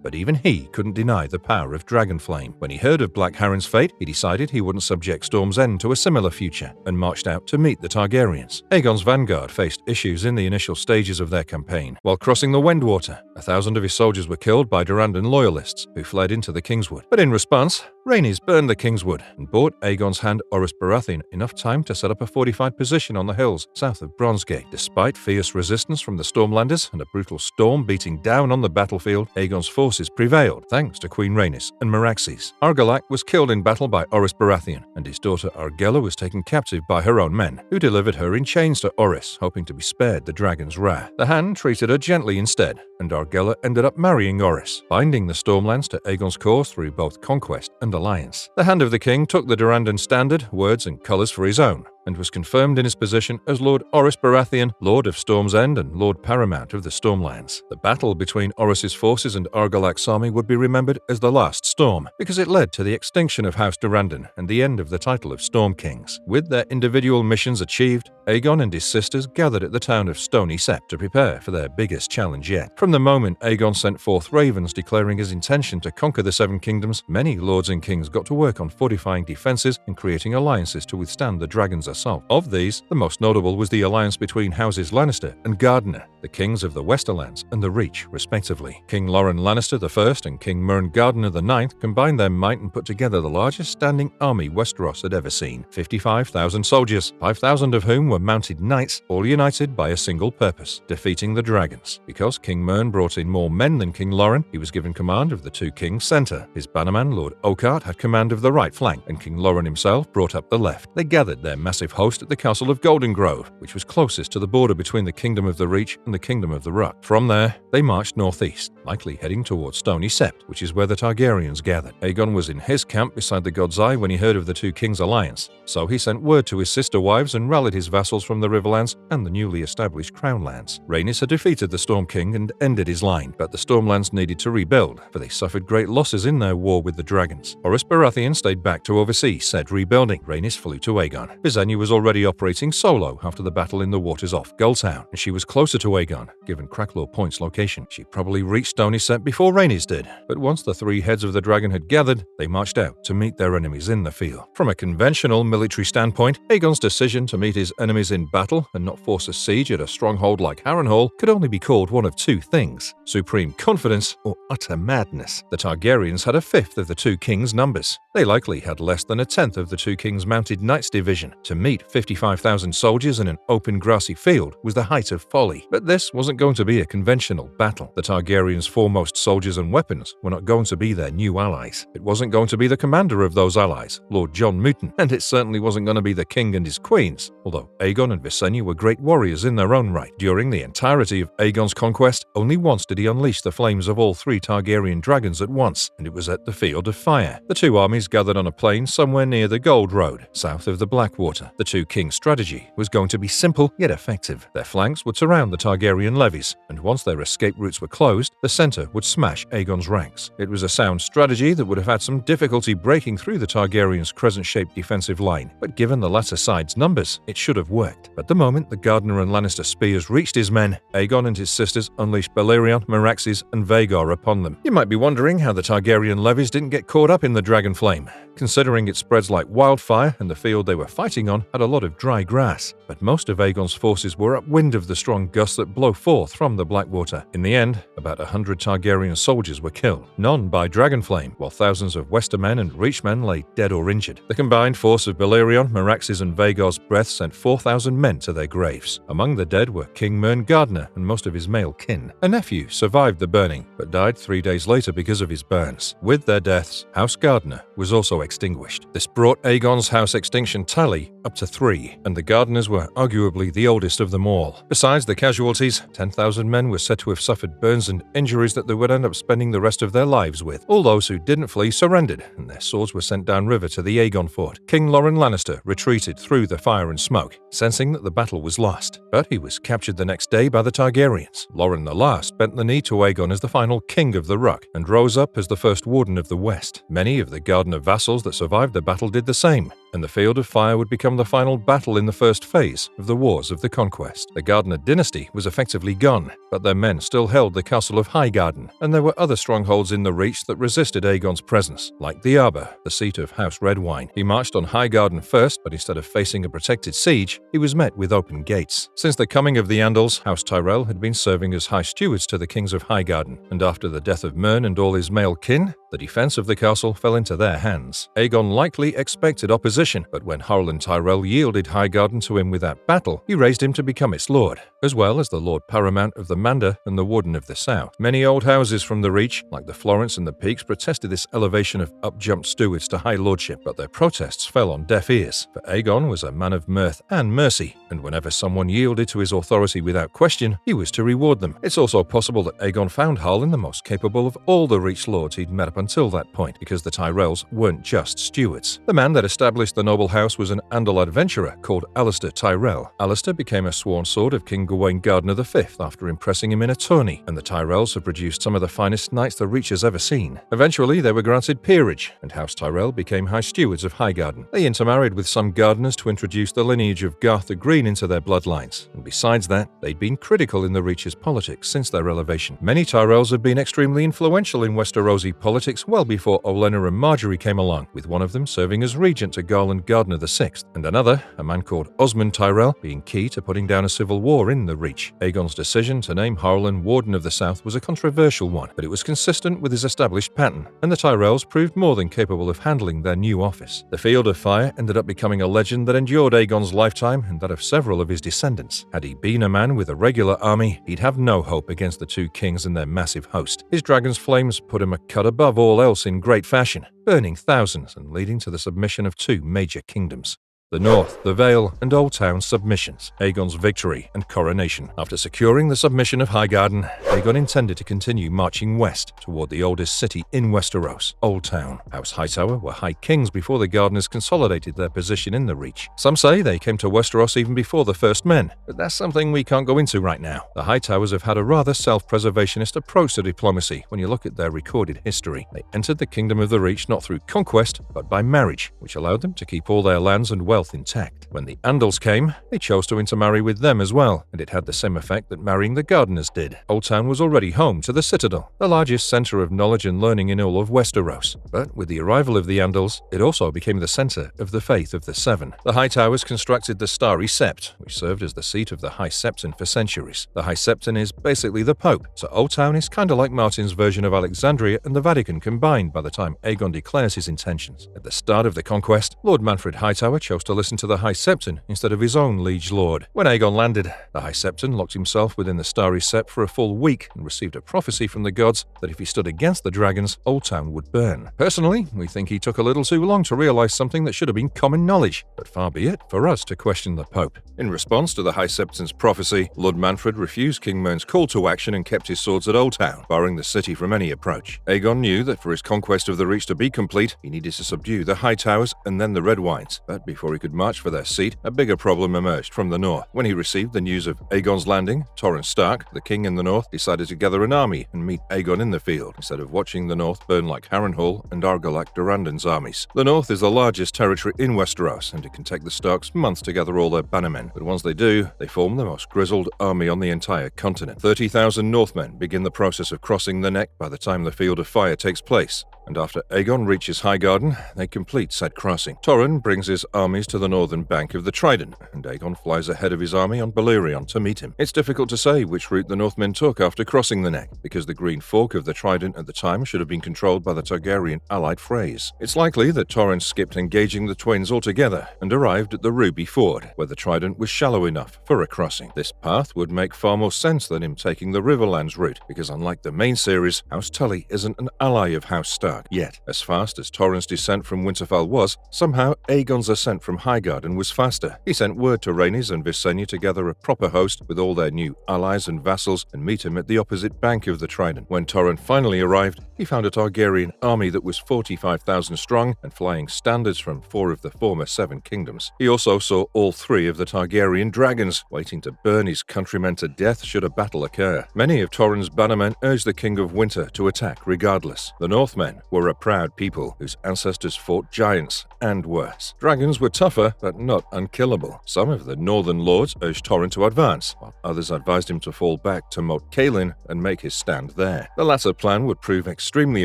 but even he couldn't deny the power of Dragonflame. When he heard of Black Harren's fate, he decided he wouldn't subject Storm's End to a similar future, and marched out to meet the Targaryens. Aegon's vanguard faced issues in the initial stages of their campaign. While crossing the Wendwater, 1,000 of his soldiers were killed by Durrandon loyalists, who fled into the Kingswood. But in response, Rhaenys burned the Kingswood and bought Aegon's hand Orys Baratheon enough time to set up a fortified position on the hills south of Bronzegate. Despite fierce resistance from the Stormlanders and a brutal storm beating down on the battlefield, Aegon's forces prevailed thanks to Queen Rhaenys and Meraxes. Argilac was killed in battle by Orys Baratheon, and his daughter Argella was taken captive by her own men, who delivered her in chains to Orys, hoping to be spared the dragon's wrath. The Hand treated her gently instead, and Argella ended up marrying Orys, binding the Stormlands to Aegon's cause through both conquest and alliance. The Hand of the King took the Durrandon standard, words and colours for his own, and was confirmed in his position as Lord Orys Baratheon, Lord of Storm's End and Lord Paramount of the Stormlands. The battle between Orys's forces and Argilac's army would be remembered as the Last Storm, because it led to the extinction of House Durrandon and the end of the title of Storm Kings. With their individual missions achieved, Aegon and his sisters gathered at the town of Stony Sept to prepare for their biggest challenge yet. From the moment Aegon sent forth ravens declaring his intention to conquer the Seven Kingdoms, many lords and kings got to work on fortifying defenses and creating alliances to withstand the dragon's assault. Of these, the most notable was the alliance between houses Lannister and Gardener, the kings of the Westerlands and the Reach, respectively. King Loren Lannister I and King Mern Gardener IX combined their might and put together the largest standing army Westeros had ever seen. 55,000 soldiers, 5,000 of whom were mounted knights, all united by a single purpose: defeating the dragons. Because King Mern brought in more men than King Loren, he was given command of the two kings' centre. His bannerman, Lord Oakheart, had command of the right flank, and King Loren himself brought up the left. They gathered their massive host at the castle of Golden Grove, which was closest to the border between the Kingdom of the Reach and the Kingdom of the Rock. From there, they marched northeast, likely heading towards Stony Sept, which is where the Targaryens gathered. Aegon was in his camp beside the God's Eye when he heard of the two kings' alliance, so he sent word to his sister wives and rallied his vassals from the Riverlands and the newly established Crown lands. Rhaenys had defeated the Storm King and ended his line, but the Stormlands needed to rebuild, for they suffered great losses in their war with the dragons. Orys Baratheon stayed back to oversee said rebuilding. Rhaenys flew to Aegon. Visenya was already operating solo after the battle in the waters off Gulltown, and she was closer to Aegon, given Cracklaw Point's location. She probably reached Stony Sept before Rhaenys did, but once the three heads of the dragon had gathered, they marched out to meet their enemies in the field. From a conventional military standpoint, Aegon's decision to meet his enemies in battle and not force a siege at a stronghold like Harrenhal could only be called one of two things: supreme confidence or utter madness. The Targaryens had a fifth of the two kings' numbers. They likely had less than a tenth of the two kings' mounted knights division. To meet 55,000 soldiers in an open grassy field was the height of folly. But this wasn't going to be a conventional battle. The Targaryens' foremost soldiers and weapons were not going to be their new allies. It wasn't going to be the commander of those allies, Lord Jon Mooten, and it certainly wasn't going to be the king and his queens, although Aegon and Visenya were great warriors in their own right. During the entirety of Aegon's conquest, only once did he unleash the flames of all three Targaryen dragons at once, and it was at the Field of Fire. The two armies gathered on a plain somewhere near the Gold Road, south of the Blackwater. The two kings' strategy was going to be simple yet effective. Their flanks would surround the Targaryen levies, and once their escape routes were closed, the center would smash Aegon's ranks. It was a sound strategy that would have had some difficulty breaking through the Targaryens' crescent-shaped defensive line, but given the latter side's numbers, it should have worked. But the moment the Gardener and Lannister spears reached his men, Aegon and his sisters unleashed Balerion, Meraxes, and Vhagar upon them. You might be wondering how the Targaryen levies didn't get caught up in the dragon flame, considering it spreads like wildfire and the field they were fighting on had a lot of dry grass. But most of Aegon's forces were upwind of the strong gusts that blow forth from the Blackwater. In the end, about 100 Targaryen soldiers were killed, none by dragonflame, while thousands of Westermen and Reachmen lay dead or injured. The combined force of Balerion, Meraxes, and Vhagar's breath sent 4,000 men to their graves. Among the dead were King Mern Gardener and most of his male kin. A nephew survived the burning, but died 3 days later because of his burns. With their deaths, House Gardener was also extinguished. This brought Aegon's house extinction tally up to 3, and the Gardeners were arguably the oldest of them all. Besides the casualties casualties, 10,000 men were said to have suffered burns and injuries that they would end up spending the rest of their lives with. All those who didn't flee surrendered, and their swords were sent downriver to the Aegon fort. King Loren Lannister retreated through the fire and smoke, sensing that the battle was lost. But he was captured the next day by the Targaryens. Loren the Last bent the knee to Aegon as the final king of the Rock, and rose up as the first warden of the West. Many of the Gardener vassals that survived the battle did the same, and the Field of Fire would become the final battle in the first phase of the Wars of the Conquest. The Gardener dynasty was effectively gone, but their men still held the castle of Highgarden, and there were other strongholds in the Reach that resisted Aegon's presence, like the Arbor, the seat of House Redwyne. He marched on Highgarden first, but instead of facing a protected siege, he was met with open gates. Since the coming of the Andals, House Tyrell had been serving as high stewards to the kings of Highgarden, and after the death of Mern and all his male kin, the defense of the castle fell into their hands. Aegon likely expected opposition, but when Harlan Tyrell yielded Highgarden to him without battle, he raised him to become its lord, as well as the Lord Paramount of the Manda and the Warden of the South. Many old houses from the Reach, like the Florence and the Peaks, protested this elevation of up-jumped stewards to high lordship, but their protests fell on deaf ears, for Aegon was a man of mirth and mercy, and whenever someone yielded to his authority without question, he was to reward them. It's also possible that Aegon found Harlan the most capable of all the Reach lords he'd met up until that point, because the Tyrells weren't just stewards. The man that established the noble house was an Andal adventurer called Alistair Tyrell. Alistair became a sworn sword of King Gawain Gardner V after impressing him in a tourney, and the Tyrells have produced some of the finest knights the Reach has ever seen. Eventually, they were granted peerage, and House Tyrell became high stewards of Highgarden. They intermarried with some gardeners to introduce the lineage of Garth the Green into their bloodlines, and besides that, they'd been critical in the Reach's politics since their elevation. Many Tyrells have been extremely influential in Westerosi politics well before Olenna and Marjorie came along, with one of them serving as regent to Garland Gardner VI, and another, a man called Osmond Tyrell, being key to putting down a civil war in the Reach. Aegon's decision to name Harlan Warden of the South was a controversial one, but it was consistent with his established pattern, and the Tyrells proved more than capable of handling their new office. The Field of Fire ended up becoming a legend that endured Aegon's lifetime and that of several of his descendants. Had he been a man with a regular army, he'd have no hope against the two kings and their massive host. His dragon's flames put him a cut above all else in great fashion, burning thousands and leading to the submission of two major kingdoms. The North, the Vale, and Old Town submissions, Aegon's victory and coronation. After securing the submission of Highgarden, Aegon intended to continue marching west toward the oldest city in Westeros, Old Town. House Hightower were High Kings before the Gardeners consolidated their position in the Reach. Some say they came to Westeros even before the first men, but that's something we can't go into right now. The Hightowers have had a rather self-preservationist approach to diplomacy when you look at their recorded history. They entered the Kingdom of the Reach not through conquest, but by marriage, which allowed them to keep all their lands and wealth intact. When the Andals came, they chose to intermarry with them as well, and it had the same effect that marrying the Gardeners did. Old Town was already home to the Citadel, the largest center of knowledge and learning in all of Westeros. But with the arrival of the Andals, it also became the center of the faith of the Seven. The Hightowers constructed the Starry Sept, which served as the seat of the High Septon for centuries. The High Septon is basically the Pope, so Old Town is kinda like Martin's version of Alexandria and the Vatican combined by the time Aegon declares his intentions. At the start of the Conquest, Lord Manfred Hightower chose to listen to the High Septon instead of his own liege lord. When Aegon landed, the High Septon locked himself within the Starry Sept for a full week and received a prophecy from the gods that if he stood against the dragons, Old Town would burn. Personally, we think he took a little too long to realize something that should have been common knowledge, but far be it for us to question the Pope. In response to the High Septon's prophecy, Lord Manfred refused King Mern's call to action and kept his swords at Old Town, barring the city from any approach. Aegon knew that for his conquest of the Reach to be complete, he needed to subdue the Hightowers and then the Redwynes, but before he could march for their seat, a bigger problem emerged from the north. When he received the news of Aegon's landing, Torrhen Stark, the king in the north, decided to gather an army and meet Aegon in the field, instead of watching the north burn like Harrenhal and Argilac Durrandon's armies. The north is the largest territory in Westeros, and it can take the Starks months to gather all their bannermen, but once they do, they form the most grizzled army on the entire continent. 30,000 Northmen begin the process of crossing the neck by the time the Field of Fire takes place, and after Aegon reaches Highgarden, they complete said crossing. Torrhen brings his armies to the northern bank of the Trident, and Aegon flies ahead of his army on Balerion to meet him. It's difficult to say which route the Northmen took after crossing the neck, because the Green Fork of the Trident at the time should have been controlled by the Targaryen allied Freys. It's likely that Torrhen skipped engaging the twins altogether and arrived at the Ruby Ford, where the Trident was shallow enough for a crossing. This path would make far more sense than him taking the Riverlands route, because unlike the main series, House Tully isn't an ally of House Stark. Stark. Yet, as fast as Torrhen's descent from Winterfell was, somehow Aegon's ascent from Highgarden was faster. He sent word to Rhaenys and Visenya to gather a proper host with all their new allies and vassals and meet him at the opposite bank of the Trident. When Torrhen finally arrived, he found a Targaryen army that was 45,000 strong and flying standards from 4 of the former 7 kingdoms. He also saw all 3 of the Targaryen dragons, waiting to burn his countrymen to death should a battle occur. Many of Torrhen's bannermen urged the King of Winter to attack regardless. The Northmen were a proud people whose ancestors fought giants and worse. Dragons were tougher, but not unkillable. Some of the northern lords urged Torrhen to advance, while others advised him to fall back to Moat Cailin and make his stand there. The latter plan would prove extremely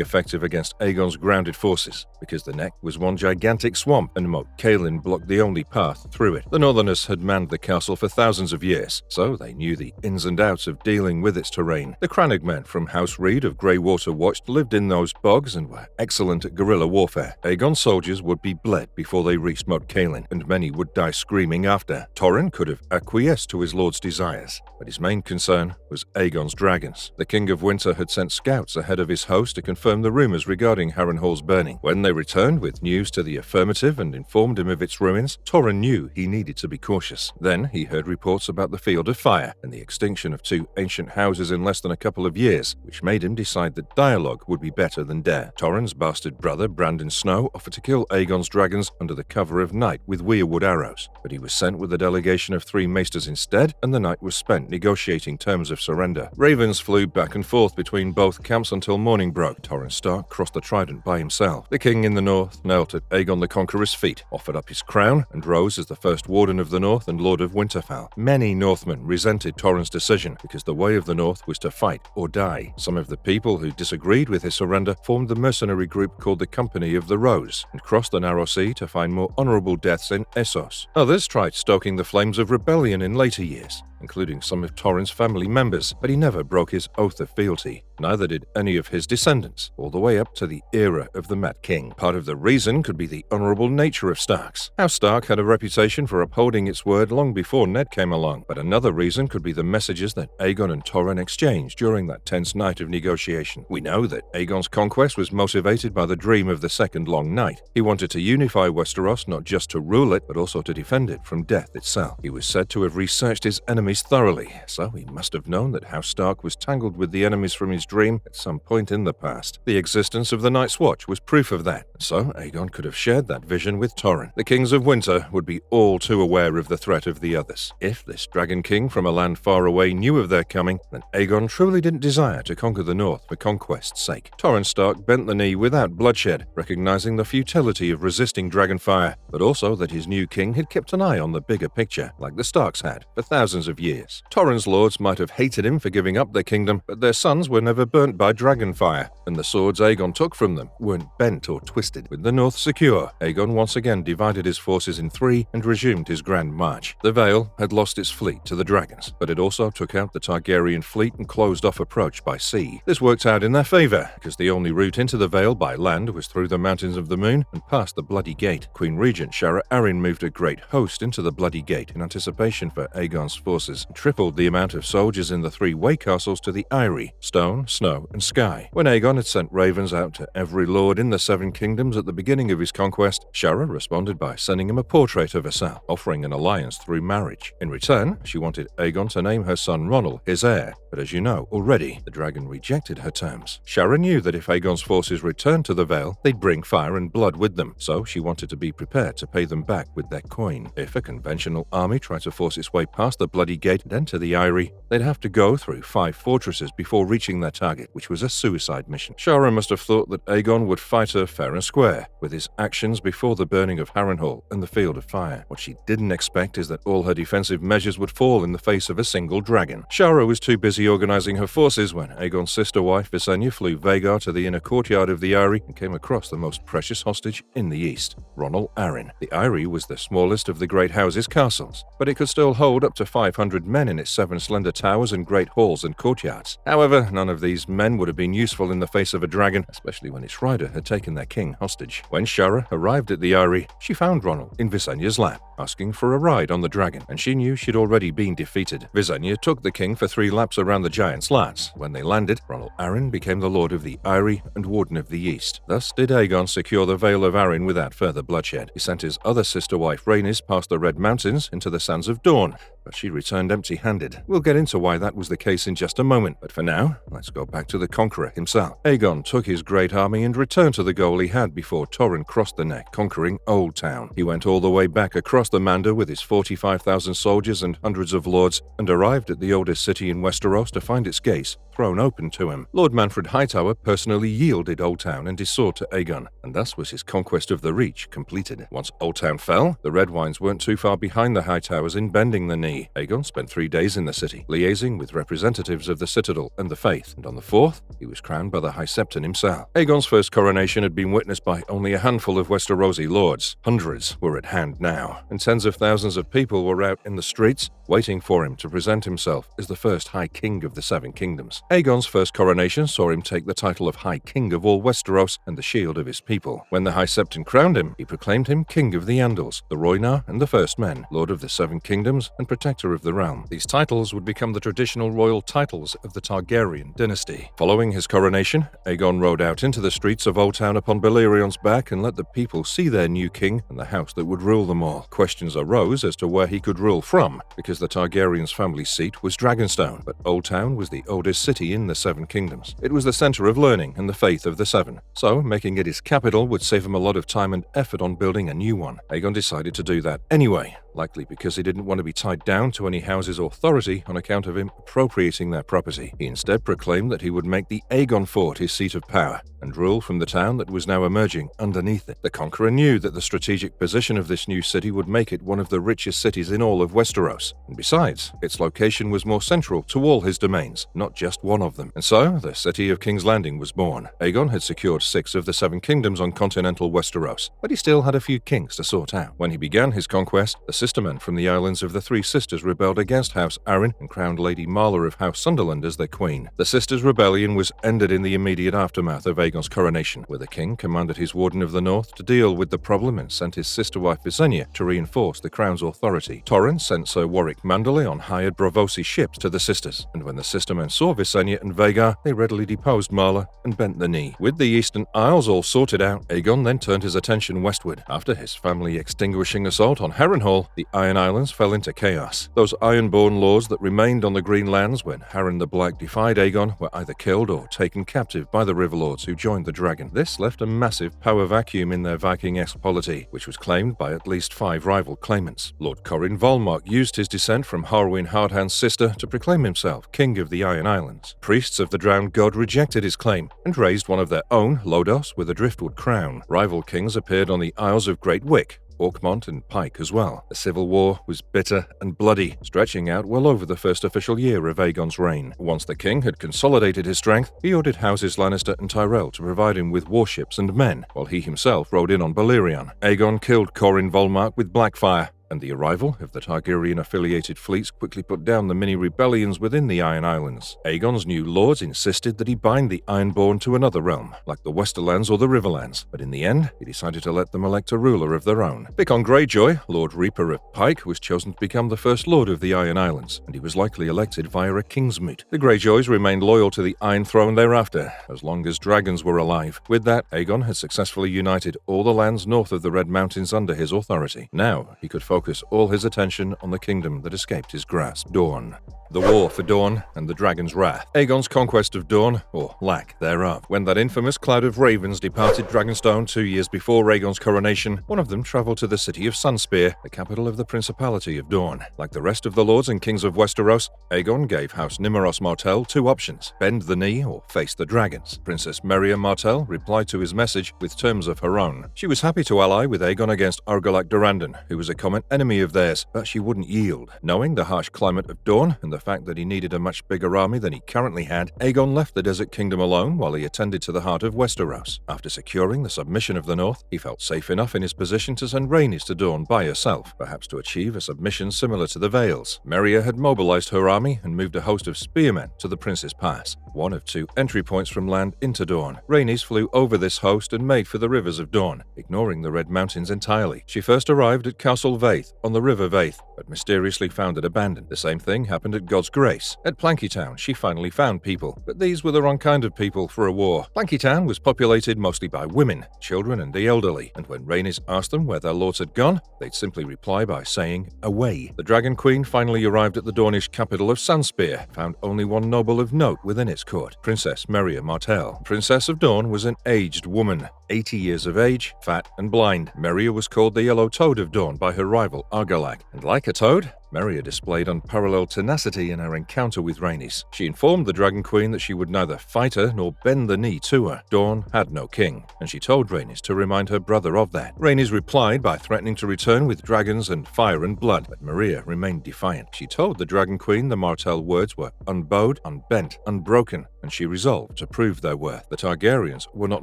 effective against Aegon's grounded forces, because the neck was one gigantic swamp and Moat Cailin blocked the only path through it. The Northerners had manned the castle for thousands of years, so they knew the ins and outs of dealing with its terrain. The Crannog men from House Reed of Greywater Watch lived in those bogs and were excellent at guerrilla warfare. Aegon's soldiers would be bled before they reached Moat Cailin, and many would die screaming after. Torrhen could have acquiesced to his lord's desires, but his main concern was Aegon's dragons. The King of Winter had sent scouts ahead of his host to confirm the rumors regarding Harrenhal's burning. When they returned with news to the affirmative and informed him of its ruins, Torrhen knew he needed to be cautious. Then he heard reports about the Field of Fire and the extinction of 2 ancient houses in less than a couple of years, which made him decide that dialogue would be better than dare. Torrhen's bastard brother, Brandon Snow, offered to kill Aegon's dragons under the cover of night with weirwood arrows, but he was sent with a delegation of 3 maesters instead, and the night was spent negotiating terms of surrender. Ravens flew back and forth between both camps until morning broke. Torrhen Stark crossed the Trident by himself. The king in the north knelt at Aegon the Conqueror's feet, offered up his crown, and rose as the first Warden of the North and Lord of Winterfell. Many Northmen resented Torrhen's decision because the way of the North was to fight or die. Some of the people who disagreed with his surrender formed the mercenary group called the Company of the Rose and crossed the Narrow Sea to find more honorable deaths in Essos. Others tried stoking the flames of rebellion in later years, including some of Torrhen's family members, but he never broke his oath of fealty. Neither did any of his descendants, all the way up to the era of the Mad King. Part of the reason could be the honorable nature of Starks. House Stark had a reputation for upholding its word long before Ned came along, but another reason could be the messages that Aegon and Torrhen exchanged during that tense night of negotiation. We know that Aegon's conquest was motivated by the dream of the Second Long Night. He wanted to unify Westeros not just to rule it, but also to defend it from death itself. He was said to have researched his enemies thoroughly, so he must have known that House Stark was tangled with the enemies from his dream at some point in the past. The existence of the Night's Watch was proof of that, so Aegon could have shared that vision with Torrhen. The Kings of Winter would be all too aware of the threat of the others. If this Dragon King from a land far away knew of their coming, then Aegon truly didn't desire to conquer the North for conquest's sake. Torrhen Stark bent the knee without bloodshed, recognizing the futility of resisting Dragonfire, but also that his new king had kept an eye on the bigger picture, like the Starks had, for thousands of years. Torrhen's lords might have hated him for giving up their kingdom, but their sons were never burnt by Dragonfire, and the swords Aegon took from them weren't bent or twisted. With the North secure, Aegon once again divided his forces in 3 and resumed his grand march. The Vale had lost its fleet to the dragons, but it also took out the Targaryen fleet and closed off approach by sea. This worked out in their favor, because the only route into the Vale by land was through the Mountains of the Moon and past the Bloody Gate. Queen Regent Shara Arryn moved a great host into the Bloody Gate in anticipation for Aegon's forces, and tripled the amount of soldiers in the 3 way castles to the Eyrie, Stone, Snow, and Sky. When Aegon had sent ravens out to every lord in the 7 kingdoms at the beginning of his conquest, Shara responded by sending him a portrait of herself, offering an alliance through marriage. In return, she wanted Aegon to name her son Ronald his heir, but as you know already, the dragon rejected her terms. Shara knew that if Aegon's forces returned to the Vale, they'd bring fire and blood with them, so she wanted to be prepared to pay them back with their coin. If a conventional army tried to force its way past the Bloody Gate and enter the Eyrie, they'd have to go through 5 fortresses before reaching their target, which was a suicide mission. Shara must have thought that Aegon would fight her fair and square, with his actions before the burning of Harrenhal and the Field of Fire. What she didn't expect is that all her defensive measures would fall in the face of a single dragon. Shara was too busy organizing her forces when Aegon's sister wife Visenya flew Vhagar to the inner courtyard of the Eyrie and came across the most precious hostage in the east, Ronald Arryn. The Eyrie was the smallest of the Great House's castles, but it could still hold up to 500 men in its 7 slender towers and great halls and courtyards. However, none of these men would have been useful in the face of a dragon, especially when its rider had taken their king hostage. When Shara arrived at the Eyrie, she found Ronald in Visenya's lap. asking for a ride on the dragon, and she knew she'd already been defeated. Visenya took the king for 3 laps around the giant's lats. When they landed, Ronald Arryn became the Lord of the Eyrie and Warden of the East. Thus did Aegon secure the Vale of Arryn without further bloodshed. He sent his other sister wife Rhaenys past the Red Mountains into the Sands of Dawn, but she returned empty-handed. We'll get into why that was the case in just a moment, but for now, let's go back to the Conqueror himself. Aegon took his great army and returned to the goal he had before Torrhen crossed the neck, conquering Old Town. He went all the way back across the Mander with his 45,000 soldiers and hundreds of lords, and arrived at the oldest city in Westeros to find its gates thrown open to him. Lord Manfred Hightower personally yielded Old Town and his sword to Aegon, and thus was his conquest of the Reach completed. Once Old Town fell, the Red Wines weren't too far behind the Hightowers in bending the knee. Aegon spent 3 days in the city, liaising with representatives of the Citadel and the Faith, and on the 4th, he was crowned by the High Septon himself. Aegon's first coronation had been witnessed by only a handful of Westerosi lords. Hundreds were at hand now, and tens of thousands of people were out in the streets, waiting for him to present himself as the first High King of the 7 Kingdoms. Aegon's first coronation saw him take the title of High King of all Westeros and the shield of his people. When the High Septon crowned him, he proclaimed him King of the Andals, the Rhoynar and the First Men, Lord of the 7 Kingdoms and Protector of the Realm. These titles would become the traditional royal titles of the Targaryen dynasty. Following his coronation, Aegon rode out into the streets of Old Town upon Balerions' back and let the people see their new king and the house that would rule them all. Questions arose as to where he could rule from, because the Targaryens' family seat was Dragonstone, but Old Town was the oldest city in the 7 Kingdoms. It was the center of learning and the faith of the 7, so making it his capital would save him a lot of time and effort on building a new one. Aegon decided to do that anyway, likely because he didn't want to be tied down to any house's authority on account of him appropriating their property. He instead proclaimed that he would make the Aegon Fort his seat of power and rule from the town that was now emerging underneath it. The Conqueror knew that the strategic position of this new city would make it one of the richest cities in all of Westeros, and besides, its location was more central to all his domains, not just one of them. And so, the city of King's Landing was born. Aegon had secured 6 of the 7 kingdoms on continental Westeros, but he still had a few kings to sort out. When he began his conquest, the sistermen from the islands of the 3 Sisters rebelled against House Arryn and crowned Lady Marla of House Sunderland as their queen. The Sisters' rebellion was ended in the immediate aftermath of Aegon's coronation, where the king commanded his Warden of the North to deal with the problem and sent his sister wife Visenya to reinforce the crown's authority. Torrhen sent Sir Warwick Manderley on hired Braavosi ships to the Sisters, and when the sistermen saw Visenya and Vhagar, they readily deposed Marla and bent the knee. With the Eastern Isles all sorted out, Aegon then turned his attention westward. After his family extinguishing assault on Harrenhal, the Iron Islands fell into chaos. Those Ironborn lords that remained on the Green Lands when Harren the Black defied Aegon were either killed or taken captive by the Riverlords who joined the dragon. This left a massive power vacuum in their Viking-esque polity, which was claimed by at least 5 rival claimants. Lord Corrin Volmark used his descent from Harwin Hardhand's sister to proclaim himself King of the Iron Islands. Priests of the drowned god rejected his claim and raised one of their own, Lodos, with a driftwood crown. Rival kings appeared on the Isles of Great Wick, Orkmont and Pike as well. The civil war was bitter and bloody, stretching out well over the first official year of Aegon's reign. Once the king had consolidated his strength, he ordered houses Lannister and Tyrell to provide him with warships and men, while he himself rode in on Balerion. Aegon killed Corrin Volmark with Blackfire, and the arrival of the Targaryen-affiliated fleets quickly put down the mini-rebellions within the Iron Islands. Aegon's new lords insisted that he bind the Ironborn to another realm, like the Westerlands or the Riverlands, but in the end, he decided to let them elect a ruler of their own. Bickon Greyjoy, Lord Reaper of Pike, was chosen to become the first lord of the Iron Islands, and he was likely elected via a Kingsmoot. The Greyjoys remained loyal to the Iron Throne thereafter, as long as dragons were alive. With that, Aegon had successfully united all the lands north of the Red Mountains under his authority. Now, he could focus all his attention on the kingdom that escaped his grasp, Dorne. The war for Dorne and the Dragon's Wrath. Aegon's conquest of Dorne, or lack thereof. When that infamous cloud of ravens departed Dragonstone 2 years before Aegon's coronation, one of them travelled to the city of Sunspear, the capital of the Principality of Dorne. Like the rest of the lords and kings of Westeros, Aegon gave House Nymeros Martell 2 options: bend the knee or face the dragons. Princess Meria Martell replied to his message with terms of her own. She was happy to ally with Aegon against Argilac Durrandon, who was a common enemy of theirs, but she wouldn't yield. Knowing the harsh climate of Dorne and the fact that he needed a much bigger army than he currently had, Aegon left the Desert Kingdom alone while he attended to the heart of Westeros. After securing the submission of the North, he felt safe enough in his position to send Rhaenys to Dorne by herself, perhaps to achieve a submission similar to the Vales. Meria had mobilized her army and moved a host of spearmen to the Prince's Pass, one of 2 entry points from land into Dorne. Rhaenys flew over this host and made for the rivers of Dorne, ignoring the Red Mountains entirely. She first arrived at Castle Vale, Faith on the River Vaith, but mysteriously found it abandoned. The same thing happened at God's Grace. At Plankytown, she finally found people, but these were the wrong kind of people for a war. Plankytown was populated mostly by women, children, and the elderly, and when Rhaenys asked them where their lords had gone, they'd simply reply by saying, "Away." The Dragon Queen finally arrived at the Dornish capital of Sunspear, found only one noble of note within its court, Princess Meria Martell. Princess of Dorne was an aged woman, 80 years of age, fat and blind. Meria was called the Yellow Toad of Dorne by her rival Argilag, and like a toad, Meria displayed unparalleled tenacity in her encounter with Rhaenys. She informed the Dragon Queen that she would neither fight her nor bend the knee to her. Dorne had no king, and she told Rhaenys to remind her brother of that. Rhaenys replied by threatening to return with dragons and fire and blood, but Meria remained defiant. She told the Dragon Queen the Martell words were unbowed, unbent, unbroken, and she resolved to prove their worth. The Targaryens were not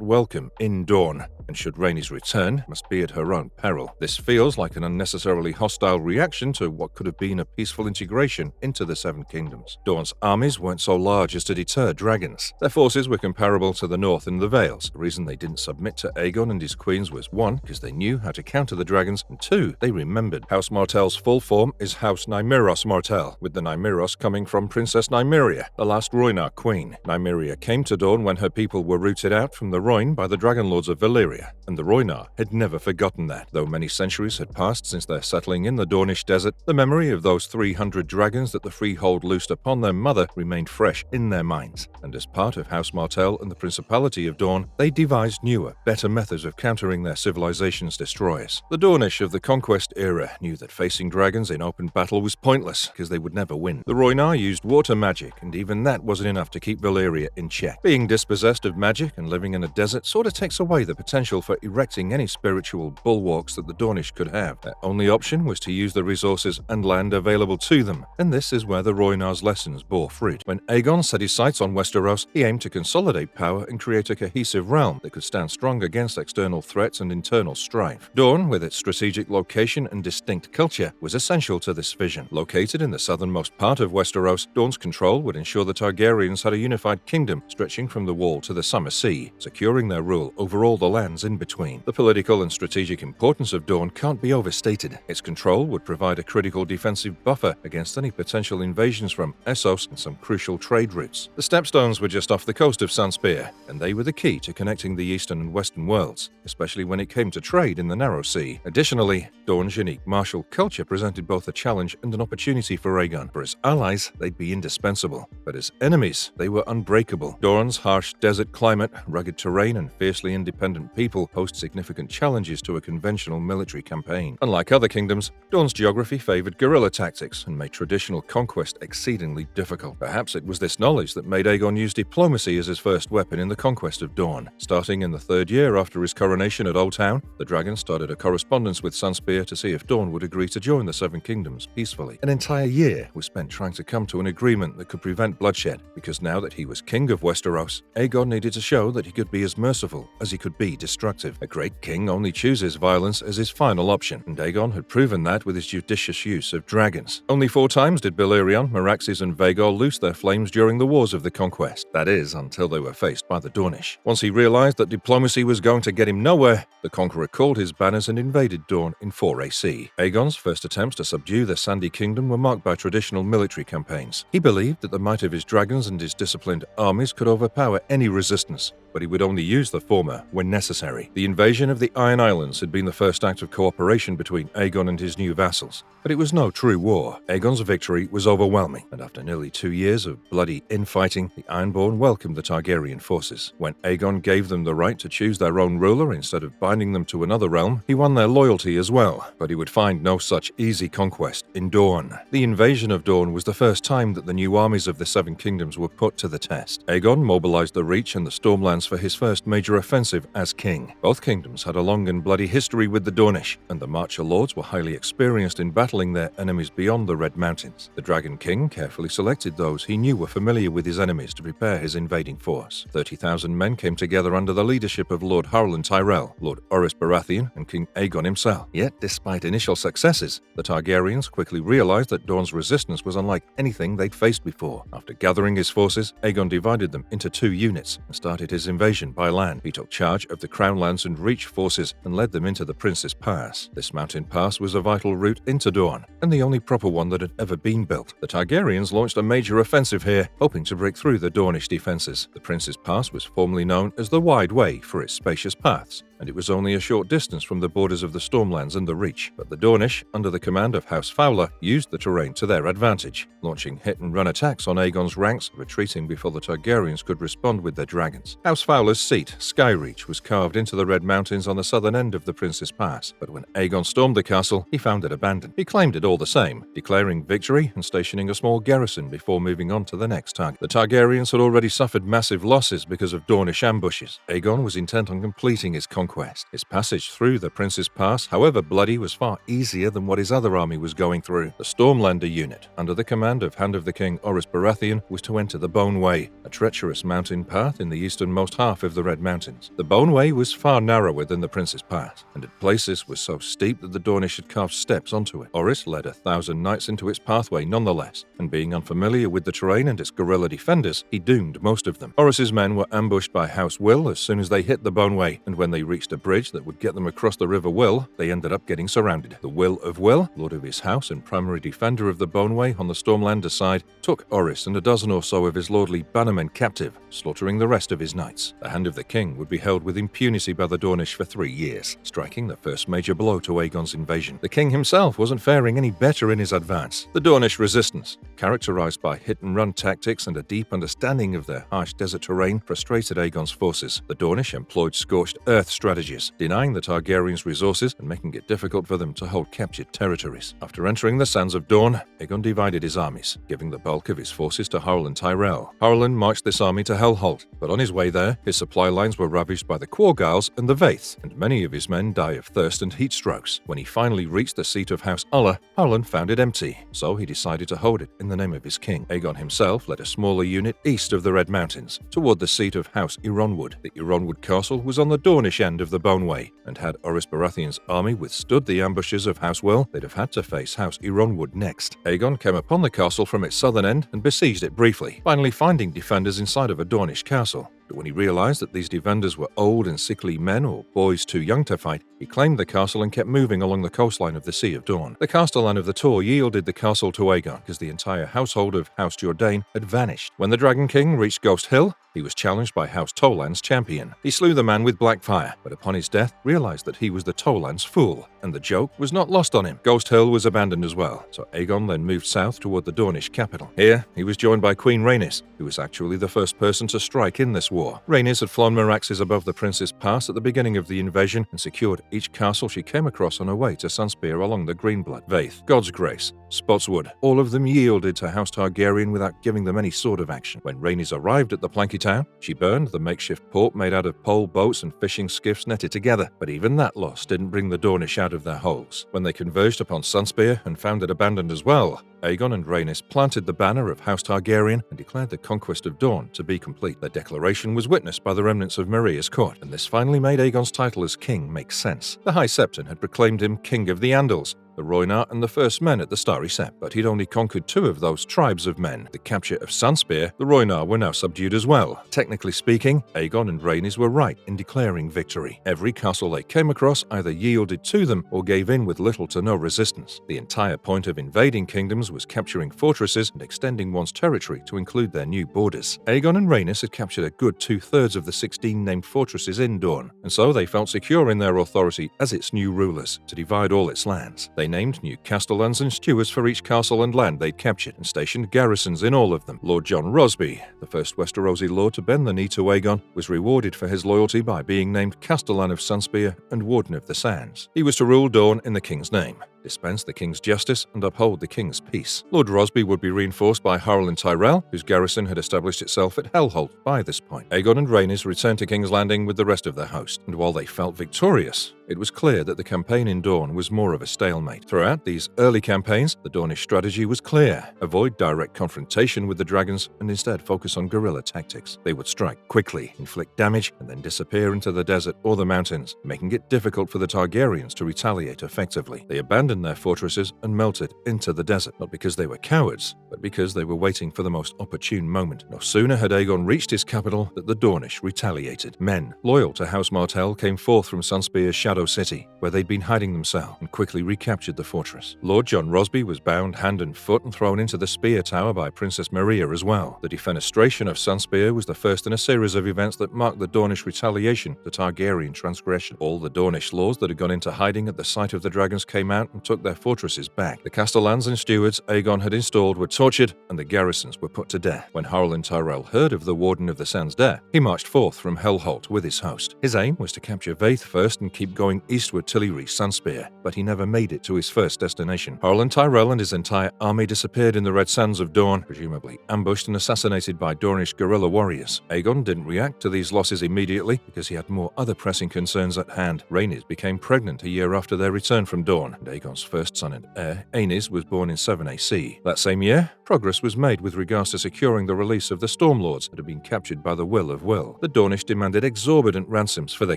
welcome in Dorne, and should Rhaenys return, must be at her own peril. This feels like an unnecessarily hostile reaction to what could have been a peaceful integration into the Seven Kingdoms. Dorne's armies weren't so large as to deter dragons. Their forces were comparable to the North in the Vales. The reason they didn't submit to Aegon and his queens was 1, because they knew how to counter the dragons, and 2, they remembered. House Martell's full form is House Nymeros Martell, with the Nymeros coming from Princess Nymeria, the last Rhoynar queen. Nymeria came to Dorne when her people were rooted out from the Rhoyne by the Dragon Lords of Valyria, and the Rhoynar had never forgotten that. Though many centuries had passed since their settling in the Dornish desert, the memory of those 300 dragons that the Freehold loosed upon their mother remained fresh in their minds, and as part of House Martell and the Principality of Dorne, they devised newer, better methods of countering their civilization's destroyers. The Dornish of the Conquest era knew that facing dragons in open battle was pointless, because they would never win. The Rhoynar used water magic, and even that wasn't enough to keep Valyria in check. Being dispossessed of magic and living in a desert sort of takes away the potential for erecting any spiritual bulwarks that the Dornish could have. Their only option was to use the resources and land available to them, and this is where the Rhoynar's lessons bore fruit. When Aegon set his sights on Westeros, he aimed to consolidate power and create a cohesive realm that could stand strong against external threats and internal strife. Dorne, with its strategic location and distinct culture, was essential to this vision. Located in the southernmost part of Westeros, Dorne's control would ensure the Targaryens had a unified kingdom stretching from the Wall to the Summer Sea, securing their rule over all the lands in between. The political and strategic importance of Dorne can't be overstated. Its control would provide a critical defensive buffer against any potential invasions from Essos and some crucial trade routes. The Stepstones were just off the coast of Sunspear, and they were the key to connecting the eastern and western worlds, especially when it came to trade in the Narrow Sea. Additionally, Dorne's unique martial culture presented both a challenge and an opportunity for Aegon. For his allies, they'd be indispensable, but as enemies, they were unbreakable. Dorne's harsh desert climate, rugged terrain, and fiercely independent people posed significant challenges to a conventional military campaign. Unlike other kingdoms, Dorne's geography favored guerrilla tactics and made traditional conquest exceedingly difficult. Perhaps it was this knowledge that made Aegon use diplomacy as his first weapon in the conquest of Dorne. Starting in the 3rd year after his coronation at Old Town, the dragon started a correspondence with Sunspear to see if Dorne would agree to join the Seven Kingdoms peacefully. An entire year was spent trying to come to an agreement that could prevent bloodshed, because now that he was king of Westeros, Aegon needed to show that he could be as merciful as he could be destructive. A great king only chooses violence as his final option, and Aegon had proven that with his judicious use of dragons. Only 4 times did Balerion, Meraxes, and Vaegor loose their flames during the Wars of the Conquest. That is, until they were faced by the Dornish. Once he realized that diplomacy was going to get him nowhere, the Conqueror called his banners and invaded Dorne in 4 AC. Aegon's first attempts to subdue the Sandy Kingdom were marked by traditional military campaigns. He believed that the might of his dragons and his disciplined armies could overpower any resistance, but he would only use the former when necessary. The invasion of the Iron Islands had been the first act of cooperation between Aegon and his new vassals, but it was no true war. Aegon's victory was overwhelming, and after nearly 2 years of bloody infighting, the Ironborn welcomed the Targaryen forces. When Aegon gave them the right to choose their own ruler instead of binding them to another realm, he won their loyalty as well, but he would find no such easy conquest in Dorne. The invasion of Dorne was the first time that the new armies of the Seven Kingdoms were put to the test. Aegon mobilized the Reach and the Stormlands for his first major offensive as king. Both kingdoms had a long and bloody history with the Dornish, and the Marcher Lords were highly experienced in battling their enemies beyond the Red Mountains. The Dragon King carefully selected those he knew were familiar with his enemies to prepare his invading force. 30,000 men came together under the leadership of Lord Harlan Tyrell, Lord Oris Baratheon, and King Aegon himself. Yet, despite initial successes, the Targaryens quickly realized that Dorne's resistance was unlike anything they'd faced before. After gathering his forces, Aegon divided them into 2 units and started his his invasion by land. He took charge of the Crown Lands and Reach forces and led them into the Prince's Pass. This mountain pass was a vital route into Dorne, and the only proper one that had ever been built. The Targaryens launched a major offensive here, hoping to break through the Dornish defenses. The Prince's Pass was formerly known as the Wide Way for its spacious paths, and it was only a short distance from the borders of the Stormlands and the Reach. But the Dornish, under the command of House Fowler, used the terrain to their advantage, launching hit-and-run attacks on Aegon's ranks, retreating before the Targaryens could respond with their dragons. House Fowler's seat, Skyreach, was carved into the Red Mountains on the southern end of the Prince's Pass, but when Aegon stormed the castle, he found it abandoned. He claimed it all the same, declaring victory and stationing a small garrison before moving on to the next target. The Targaryens had already suffered massive losses because of Dornish ambushes. Aegon was intent on completing his conquest. His passage through the Prince's Pass, however bloody, was far easier than what his other army was going through. The Stormlander unit, under the command of Hand of the King Orys Baratheon, was to enter the Bone Way, a treacherous mountain path in the easternmost half of the Red Mountains. The Bone Way was far narrower than the Prince's Pass, and at places was so steep that the Dornish had carved steps onto it. Orys led 1,000 knights into its pathway nonetheless, and being unfamiliar with the terrain and its guerrilla defenders, he doomed most of them. Orys's men were ambushed by House Will as soon as they hit the Bone Way, and when they reached a bridge that would get them across the River Will, they ended up getting surrounded. The Will of Will, lord of his house and primary defender of the Bone Way on the Stormlander side, took Orys and a dozen or so of his lordly bannermen captive, slaughtering the rest of his knights. The Hand of the King would be held with impunity by the Dornish for 3 years, striking the first major blow to Aegon's invasion. The king himself wasn't faring any better in his advance. The Dornish resistance, characterized by hit-and-run tactics and a deep understanding of their harsh desert terrain, frustrated Aegon's forces. The Dornish employed scorched earth strategies, denying the Targaryens resources and making it difficult for them to hold captured territories. After entering the sands of Dorne, Aegon divided his armies, giving the bulk of his forces to Harwell and Tyrell. Harwell marched this army to Hellholt, but on his way there, his supply lines were ravaged by the Quargarls and the Vaith, and many of his men died of thirst and heat strokes. When he finally reached the seat of House Ulla, Harwell found it empty, so he decided to hold it in the name of his king. Aegon himself led a smaller unit east of the Red Mountains, toward the seat of House Ironwood. The Ironwood castle was on the Dornish end of the Bone Way, and had Orys Baratheon's army withstood the ambushes of House Will, they'd have had to face House Ironwood next. Aegon came upon the castle from its southern end and besieged it briefly, finally finding defenders inside of a Dornish castle. But when he realized that these defenders were old and sickly men or boys too young to fight, he claimed the castle and kept moving along the coastline of the Sea of Dawn. The Castellan of the Tor yielded the castle to Aegon because the entire household of House Jourdain had vanished. When the Dragon King reached Ghost Hill, he was challenged by House Tolan's champion. He slew the man with black fire, but upon his death realized that he was the Tolan's fool, and the joke was not lost on him. Ghost Hill was abandoned as well, so Aegon then moved south toward the Dornish capital. Here, he was joined by Queen Rhaenys, who was actually the first person to strike in this war. Rhaenys had flown Meraxes above the Prince's Pass at the beginning of the invasion and secured each castle she came across on her way to Sunspear along the Greenblood, Vaith, God's Grace, Spotswood. All of them yielded to House Targaryen without giving them any sort of action. When Rhaenys arrived at the Planky Town, she burned the makeshift port made out of pole boats and fishing skiffs netted together, but even that loss didn't bring the Dornish out of their holes. When they converged upon Sunspear and found it abandoned as well, Aegon and Rhaenys planted the banner of House Targaryen and declared the conquest of Dorne to be complete. Their declaration was witnessed by the remnants of Maria's court, and this finally made Aegon's title as king make sense. The High Septon had proclaimed him King of the Andals, the Rhoynar and the First Men at the Starry Sept, but he'd only conquered 2 of those tribes of men. The capture of Sunspear, the Rhoynar were now subdued as well. Technically speaking, Aegon and Rhaenys were right in declaring victory. Every castle they came across either yielded to them or gave in with little to no resistance. The entire point of invading kingdoms was capturing fortresses and extending one's territory to include their new borders. Aegon and Rhaenys had captured a good 2/3 of the 16 named fortresses in Dorne, and so they felt secure in their authority as its new rulers to divide all its lands. They named new castellans and stewards for each castle and land they'd captured and stationed garrisons in all of them. Lord John Rosby, the first Westerosi lord to bend the knee to Aegon, was rewarded for his loyalty by being named Castellan of Sunspear and Warden of the Sands. He was to rule Dorne in the king's name, dispense the king's justice, and uphold the king's peace. Lord Rosby would be reinforced by Harwell and Tyrell, whose garrison had established itself at Hellholt by this point. Aegon and Rhaenys returned to King's Landing with the rest of their host, and while they felt victorious, it was clear that the campaign in Dorne was more of a stalemate. Throughout these early campaigns, the Dornish strategy was clear: avoid direct confrontation with the dragons and instead focus on guerrilla tactics. They would strike quickly, inflict damage, and then disappear into the desert or the mountains, making it difficult for the Targaryens to retaliate effectively. They abandoned abandoned their fortresses and melted into the desert, not because they were cowards, but because they were waiting for the most opportune moment. No sooner had Aegon reached his capital that the Dornish retaliated. Men loyal to House Martell came forth from Sunspear's Shadow City, where they'd been hiding themselves, and quickly recaptured the fortress. Lord John Rosby was bound hand and foot and thrown into the Spear Tower by Princess Maria as well. The defenestration of Sunspear was the first in a series of events that marked the Dornish retaliation, the Targaryen transgression. All the Dornish lords that had gone into hiding at the sight of the dragons came out and took their fortresses back. The castellans and stewards Aegon had installed were tortured, and the garrisons were put to death. When Harlan Tyrell heard of the Warden of the Sands' death, he marched forth from Hellholt with his host. His aim was to capture Vaith first and keep going eastward till he reached Sunspear, but he never made it to his first destination. Harlan Tyrell and his entire army disappeared in the Red Sands of Dorne, presumably ambushed and assassinated by Dornish guerrilla warriors. Aegon didn't react to these losses immediately because he had more other pressing concerns at hand. Rhaenys became pregnant a year after their return from Dorne, and Aegon's first son and heir, Aenys, was born in 7 AC. That same year, progress was made with regards to securing the release of the Stormlords that had been captured by the will of Will. The Dornish demanded exorbitant ransoms for their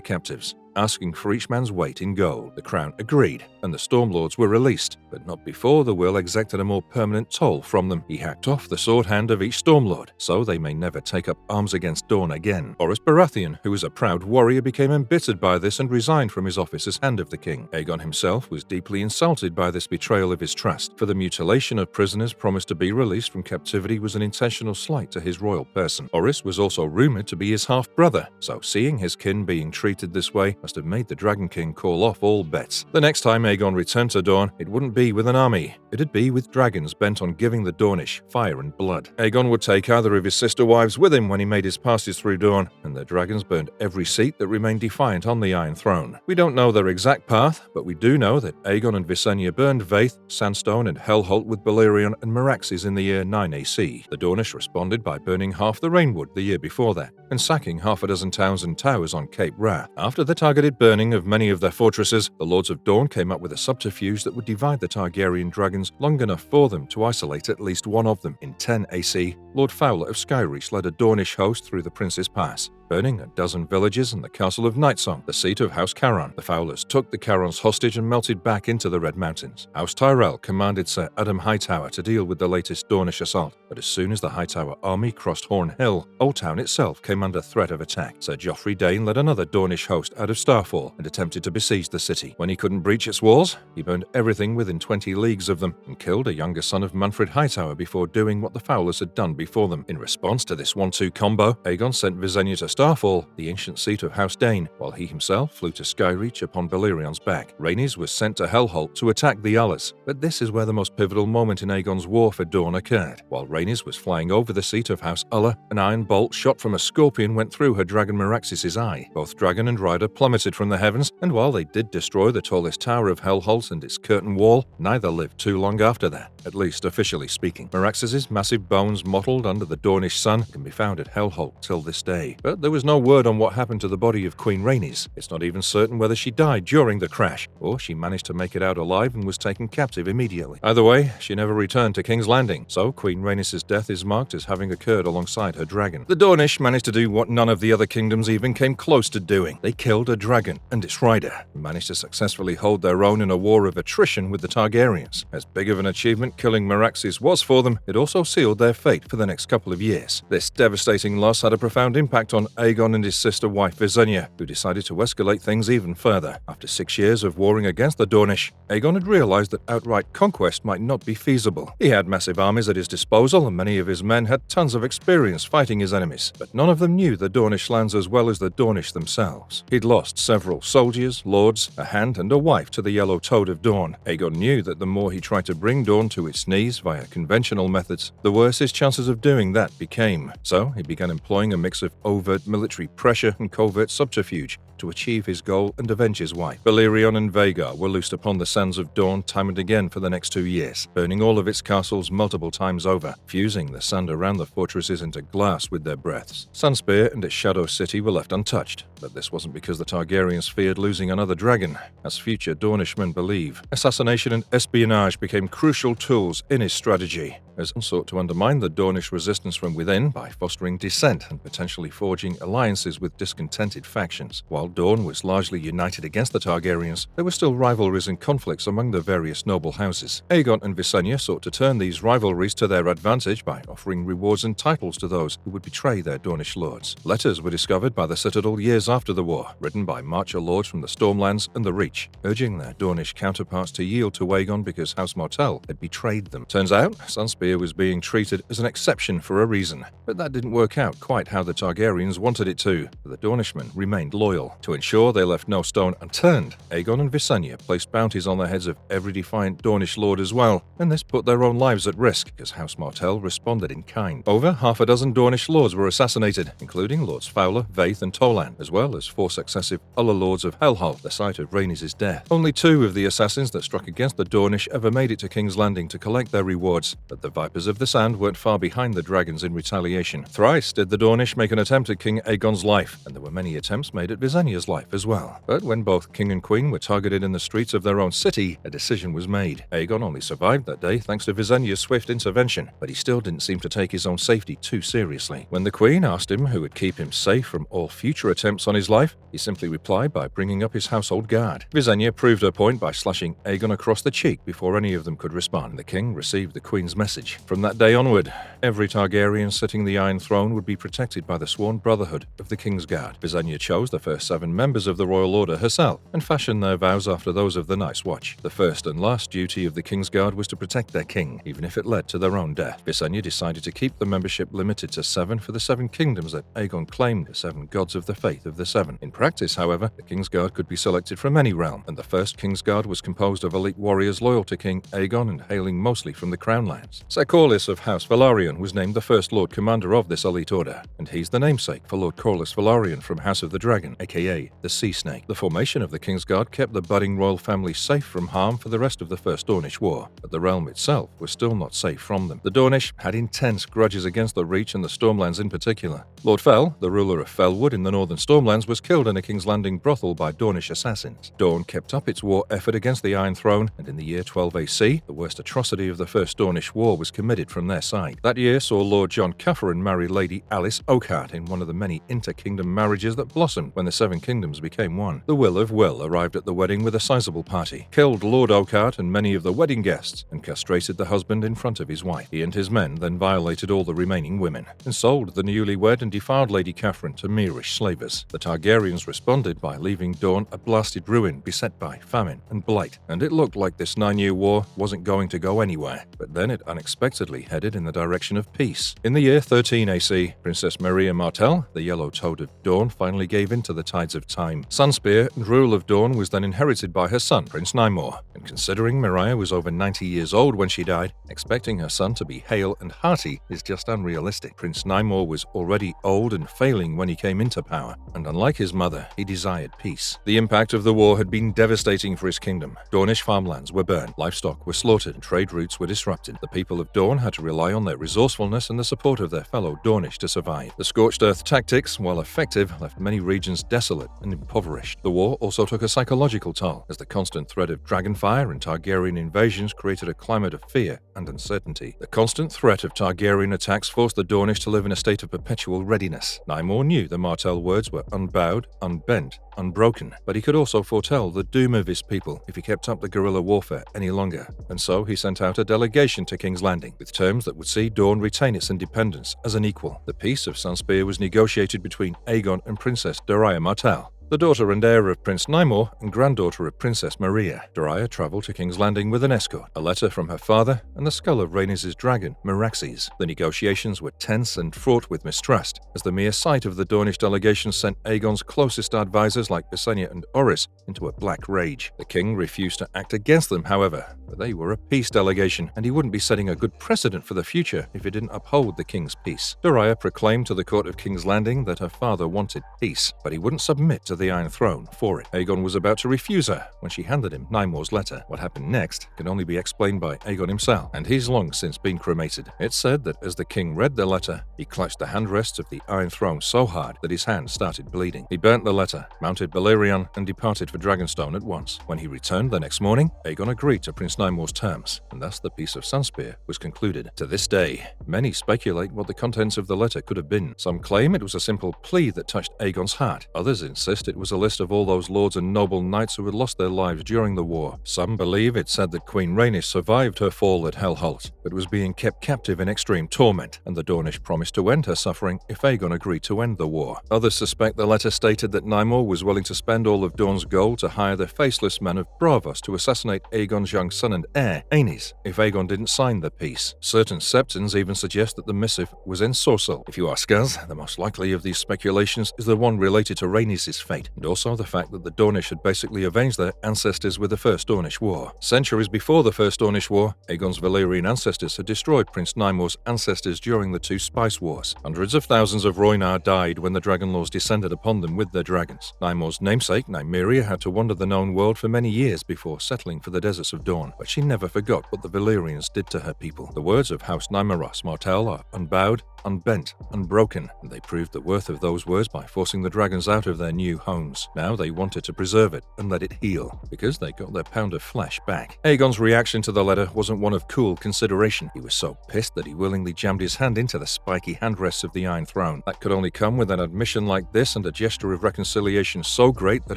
captives, asking for each man's weight in gold. The Crown agreed, and the Stormlords were released, but not before the Will exacted a more permanent toll from them. He hacked off the sword hand of each Stormlord, so they may never take up arms against Dorne again. Horace Baratheon, who was a proud warrior, became embittered by this and resigned from his office as Hand of the King. Aegon himself was deeply insulted by this betrayal of his trust, for the mutilation of prisoners promised to be released from captivity was an intentional slight to his royal person. Horace was also rumoured to be his half-brother, so seeing his kin being treated this way must have made the Dragon King call off all bets. The next time Aegon returned to Dorne, it wouldn't be with an army. It'd be with dragons bent on giving the Dornish fire and blood. Aegon would take either of his sister wives with him when he made his passes through Dorne, and the dragons burned every seat that remained defiant on the Iron Throne. We don't know their exact path, but we do know that Aegon and Visenya burned Vaith, Sandstone, and Hellholt with Balerion and Meraxes in the year 9 AC. The Dornish responded by burning half the Rainwood the year before that, and sacking half a dozen towns and towers on Cape Wrath. After the targeted burning of many of their fortresses, the Lords of Dorne came up with a subterfuge that would divide the Targaryen dragons long enough for them to isolate at least one of them. In 10 AC, Lord Fowler of Skyreach led a Dornish host through the Prince's Pass, burning a dozen villages and the castle of Nightsong, the seat of House Caron. The Fowlers took the Carons hostage and melted back into the Red Mountains. House Tyrell commanded Sir Adam Hightower to deal with the latest Dornish assault, but as soon as the Hightower army crossed Horn Hill, Old Town itself came under threat of attack. Sir Joffrey Dane led another Dornish host out of Starfall and attempted to besiege the city. When he couldn't breach its walls, he burned everything within 20 leagues of them and killed a younger son of Manfred Hightower before doing what the Fowlers had done before them. In response to this 1-2 combo, Aegon sent Visenya to Starfall, the ancient seat of House Dane, while he himself flew to Skyreach upon Balerion's back. Rhaenys was sent to Hellholt to attack the Ullars, but this is where the most pivotal moment in Aegon's war for Dorne occurred. While Rhaenys was flying over the seat of House Uller, an iron bolt shot from a scorpion went through her dragon Meraxes' eye. Both dragon and rider plummeted from the heavens, and while they did destroy the tallest tower of Hellholt and its curtain wall, neither lived too long after that, at least officially speaking. Meraxes' massive bones mottled under the Dornish sun can be found at Hellholt till this day. But there was no word on what happened to the body of Queen Rhaenys. It's not even certain whether she died during the crash, or she managed to make it out alive and was taken captive immediately. Either way, she never returned to King's Landing, so Queen Rhaenys' death is marked as having occurred alongside her dragon. The Dornish managed to do what none of the other kingdoms even came close to doing. They killed a dragon and its rider, and managed to successfully hold their own in a war of attrition with the Targaryens. As big of an achievement killing Meraxes was for them, it also sealed their fate for the next couple of years. This devastating loss had a profound impact on Aegon and his sister wife Visenya, who decided to escalate things even further. After 6 years of warring against the Dornish, Aegon had realized that outright conquest might not be feasible. He had massive armies at his disposal, and many of his men had tons of experience fighting his enemies, but none of them knew the Dornish lands as well as the Dornish themselves. He'd lost several soldiers, lords, a hand, and a wife to the Yellow Toad of Dorne. Aegon knew that the more he tried to bring Dorne to its knees via conventional methods, the worse his chances of doing that became. So he began employing a mix of overt military pressure and covert subterfuge to achieve his goal and avenge his wife. Balerion and Vhagar were loosed upon the sands of Dorne time and again for the next 2 years, burning all of its castles multiple times over, fusing the sand around the fortresses into glass with their breaths. Sunspear and its Shadow City were left untouched, but this wasn't because the Targaryens feared losing another dragon. As future Dornishmen believe, assassination and espionage became crucial tools in his strategy. as one sought to undermine the Dornish resistance from within by fostering dissent and potentially forging alliances with discontented factions. While Dorne was largely united against the Targaryens, there were still rivalries and conflicts among the various noble houses. Aegon and Visenya sought to turn these rivalries to their advantage by offering rewards and titles to those who would betray their Dornish lords. Letters were discovered by the Citadel years after the war, written by marcher lords from the Stormlands and the Reach, urging their Dornish counterparts to yield to Aegon because House Martell had betrayed them. Turns out, Sunspear was being treated as an exception for a reason, but that didn't work out quite how the Targaryens wanted it to. The Dornishmen remained loyal. To ensure they left no stone unturned, Aegon and Visenya placed bounties on the heads of every defiant Dornish lord as well, and this put their own lives at risk because House Martell responded in kind. Over half a dozen Dornish lords were assassinated, including Lords Fowler, Vaith, and Tolan, as well as 4 successive other lords of Hellhole, the site of Rhaenys' death. Only 2 of the assassins that struck against the Dornish ever made it to King's Landing to collect their rewards, but the Vipers of the Sand weren't far behind the dragons in retaliation. Thrice did the Dornish make an attempt at King Aegon's life, and there were many attempts made at Visenya's life as well. But when both king and queen were targeted in the streets of their own city, a decision was made. Aegon only survived that day thanks to Visenya's swift intervention, but he still didn't seem to take his own safety too seriously. When the queen asked him who would keep him safe from all future attempts on his life, he simply replied by bringing up his household guard. Visenya proved her point by slashing Aegon across the cheek before any of them could respond. The king received the queen's message. From that day onward, every Targaryen sitting the Iron Throne would be protected by the sworn brotherhood of the Kingsguard. Visenya chose the first 7 members of the royal order herself and fashioned their vows after those of the Night's Watch. The first and last duty of the Kingsguard was to protect their king, even if it led to their own death. Visenya decided to keep the membership limited to 7 for the 7 kingdoms that Aegon claimed, the 7 gods of the faith of the 7. In practice, however, the Kingsguard could be selected from any realm, and the first Kingsguard was composed of elite warriors loyal to King Aegon and hailing mostly from the Crown Lands. Ser Corlys of House Velaryon was named the first Lord Commander of this elite order, and he's the namesake for Lord Corlys Velaryon from House of the Dragon, aka the Sea Snake. The formation of the Kingsguard kept the budding royal family safe from harm for the rest of the First Dornish War, but the realm itself was still not safe from them. The Dornish had intense grudges against the Reach and the Stormlands in particular. Lord Fell, the ruler of Fellwood in the northern Stormlands, was killed in a King's Landing brothel by Dornish assassins. Dorne kept up its war effort against the Iron Throne, and in the year 12 AC, the worst atrocity of the First Dornish War was committed from their side. That year saw Lord Jon Cufferin marry Lady Alice Oakhart in one of the many inter-kingdom marriages that blossomed when the 7 kingdoms became one. The Will of Will arrived at the wedding with a sizable party, killed Lord Oakhart and many of the wedding guests, and castrated the husband in front of his wife. He and his men then violated all the remaining women, and sold the newlywed and defiled Lady Catherine to Myrish slavers. The Targaryens responded by leaving Dorne a blasted ruin beset by famine and blight, and it looked like this 9-year war wasn't going to go anywhere, but then it unexpectedly headed in the direction of peace. In the year 13 AC, Princess Maria Martell, the Yellow Toad of Dorne, finally gave in to the tides of time. Sunspear and rule of Dorne was then inherited by her son, Prince Nymor, and considering Maria was over 90 years old when she died, expecting her son to be hale and hearty is just unrealistic. Prince Nymor was already old and failing when he came into power, and unlike his mother, he desired peace. The impact of the war had been devastating for his kingdom. Dornish farmlands were burned, livestock were slaughtered, and trade routes were disrupted. The people of Dorne had to rely on their resourcefulness and the support of their fellow Dornish to survive. The scorched earth tactics, while effective, left many regions desolate and impoverished. The war also took a psychological toll, as the constant threat of dragonfire and Targaryen invasions created a climate of fear and uncertainty. The constant threat of Targaryen attacks forced the Dornish to live in a state of perpetual readiness. Nymor knew the Martell words were unbowed, unbent, unbroken, but he could also foretell the doom of his people if he kept up the guerrilla warfare any longer, and so he sent out a delegation to King's Landing with terms that would see Dorne retain its independence as an equal. The Peace of Sunspear was negotiated between Aegon and Princess Doreah Martell, the daughter and heir of Prince Nymor and granddaughter of Princess Maria. Doreah travelled to King's Landing with an escort, a letter from her father, and the skull of Rhaenys' dragon, Meraxes. The negotiations were tense and fraught with mistrust, as the mere sight of the Dornish delegation sent Aegon's closest advisors like Visenya and Orys into a black rage. The king refused to act against them, however, but they were a peace delegation, and he wouldn't be setting a good precedent for the future if he didn't uphold the king's peace. Doreah proclaimed to the court of King's Landing that her father wanted peace, but he wouldn't submit to the Iron Throne for it. Aegon was about to refuse her when she handed him Nymore's letter. What happened next can only be explained by Aegon himself, and he's long since been cremated. It's said that as the king read the letter, he clutched the handrests of the Iron Throne so hard that his hand started bleeding. He burnt the letter, mounted Balerion, and departed for Dragonstone at once. When he returned the next morning, Aegon agreed to Prince Nymore's terms, and thus the Peace of Sunspear was concluded. To this day, many speculate what the contents of the letter could have been. Some claim it was a simple plea that touched Aegon's heart. Others insist it was a list of all those lords and noble knights who had lost their lives during the war. Some believe it said that Queen Rhaenys survived her fall at Hellholt, but was being kept captive in extreme torment, and the Dornish promised to end her suffering if Aegon agreed to end the war. Others suspect the letter stated that Nymore was willing to spend all of Dorne's gold to hire the faceless men of Braavos to assassinate Aegon's young son and heir, Aenys, if Aegon didn't sign the peace. Certain septons even suggest that the missive was ensorcelled. If you ask us, the most likely of these speculations is the one related to Rhaenys' fate, and also the fact that the Dornish had basically avenged their ancestors with the First Dornish War. Centuries before the First Dornish War, Aegon's Valyrian ancestors had destroyed Prince Nymore's ancestors during the two Spice Wars. Hundreds of thousands of Rhoynar died when the Dragonlords descended upon them with their dragons. Nymore's namesake, Nymeria, had to wander the known world for many years before settling for the deserts of Dorne, but she never forgot what the Valyrians did to her people. The words of House Nymeros Martell are unbowed, unbent, unbroken, and they proved the worth of those words by forcing the dragons out of their new homes. Now they wanted to preserve it and let it heal, because they got their pound of flesh back. Aegon's reaction to the letter wasn't one of cool consideration. He was so pissed that he willingly jammed his hand into the spiky handrests of the Iron Throne. That could only come with an admission like this and a gesture of reconciliation so great that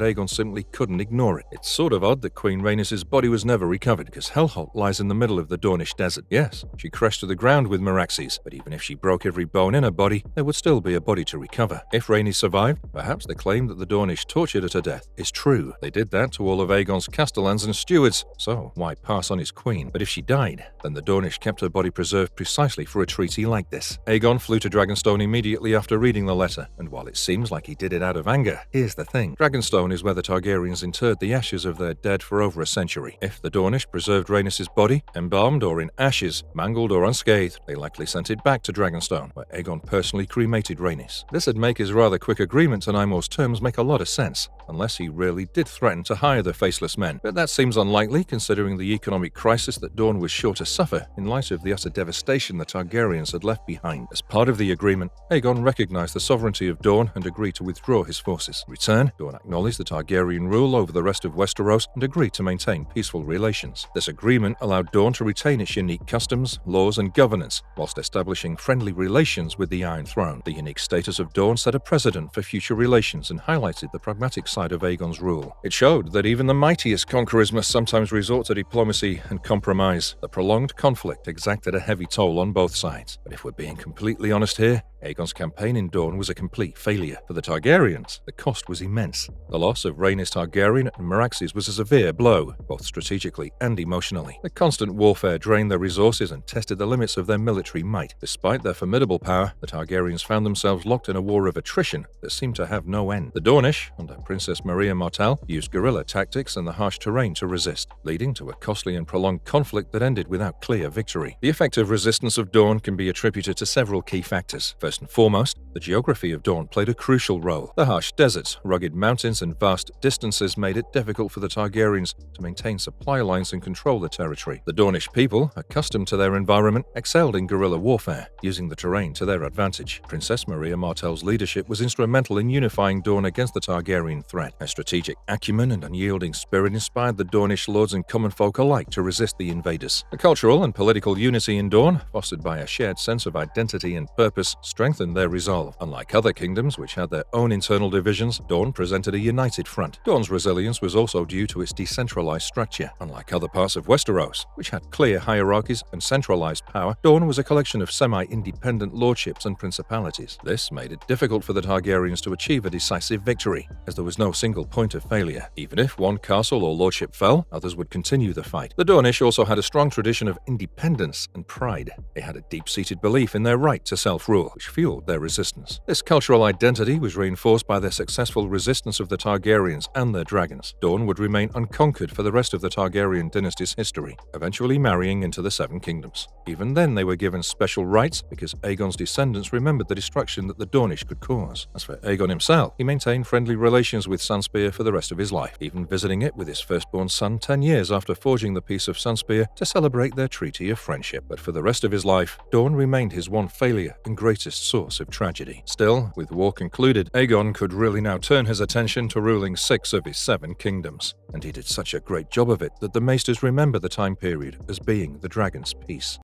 Aegon simply couldn't ignore it. It's sort of odd that Queen Rhaenys' body was never recovered, because Hellholt lies in the middle of the Dornish desert. Yes, she crashed to the ground with Meraxes, but even if she broke every bone in her body, there would still be a body to recover. If Rhaenys survived, perhaps the claim that the Dornish tortured her to death is true. They did that to all of Aegon's castellans and stewards, so why pass on his queen? But if she died, then the Dornish kept her body preserved precisely for a treaty like this. Aegon flew to Dragonstone immediately after reading the letter, and while it seems like he did it out of anger, here's the thing. Dragonstone is where the Targaryens interred the ashes of their dead for over a century. If the Dornish preserved Rhaenys' body, embalmed or in ashes, mangled or unscathed, they likely sent it back to Dragonstone, where Aegon personally cremated Rhaenys. This would make his rather quick agreement to Nymore's terms make a lot of sense, unless he really did threaten to hire the faceless men. But that seems unlikely, considering the economic crisis that Dorne was sure to suffer in light of the utter devastation the Targaryens had left behind. As part of the agreement, Aegon recognized the sovereignty of Dorne and agreed to withdraw his forces. In return, Dorne acknowledged the Targaryen rule over the rest of Westeros and agreed to maintain peaceful relations. This agreement allowed Dorne to retain its unique customs, laws, and governance, whilst establishing friendly relations with the Iron Throne. The unique status of Dorne set a precedent for future relations and highlighted the pragmatic side of Aegon's rule. It showed that even the mightiest conquerors must sometimes resort to diplomacy and compromise. The prolonged conflict exacted a heavy toll on both sides. But if we're being completely honest here, Aegon's campaign in Dorne was a complete failure. For the Targaryens, the cost was immense. The loss of Rhaenys Targaryen and Meraxes was a severe blow, both strategically and emotionally. The constant warfare drained their resources and tested the limits of their military might. Despite their formidable power, the Targaryens found themselves locked in a war of attrition that seemed to have no end. The Dornish, under Princess Maria Martell, used guerrilla tactics and the harsh terrain to resist, leading to a costly and prolonged conflict that ended without clear victory. The effective resistance of Dorne can be attributed to several key factors. First and foremost, the geography of Dorne played a crucial role. The harsh deserts, rugged mountains, and vast distances made it difficult for the Targaryens to maintain supply lines and control the territory. The Dornish people, accustomed to their environment, excelled in guerrilla warfare, using the terrain to their advantage. Princess Maria Martell's leadership was instrumental in unifying Dorne against the Targaryen threat. Her strategic acumen and unyielding spirit inspired the Dornish lords and common folk alike to resist the invaders. The cultural and political unity in Dorne, fostered by a shared sense of identity and purpose, strengthened their resolve. Unlike other kingdoms which had their own internal divisions, Dorne presented a united front. Dorne's resilience was also due to its decentralized structure. Unlike other parts of Westeros, which had clear hierarchies and centralized power, Dorne was a collection of semi-independent lordships and principalities. This made it difficult for the Targaryens to achieve a decisive victory, as there was no single point of failure. Even if one castle or lordship fell, others would continue the fight. The Dornish also had a strong tradition of independence and pride. They had a deep-seated belief in their right to self-rule, which fueled their resistance. This cultural identity was reinforced by their successful resistance of the Targaryens and their dragons. Dawn would remain unconquered for the rest of the Targaryen dynasty's history, eventually marrying into the Seven Kingdoms. Even then, they were given special rights because Aegon's descendants remembered the destruction that the Dornish could cause. As for Aegon himself, he maintained friendly relations with Sunspear for the rest of his life, even visiting it with his firstborn son 10 years after forging the Peace of Sunspear to celebrate their treaty of friendship. But for the rest of his life, Dawn remained his one failure and greatest source of tragedy. Still, with war concluded, Aegon could really now turn his attention to ruling 6 of his 7 kingdoms. And he did such a great job of it that the Maesters remember the time period as being the Dragon's Peace.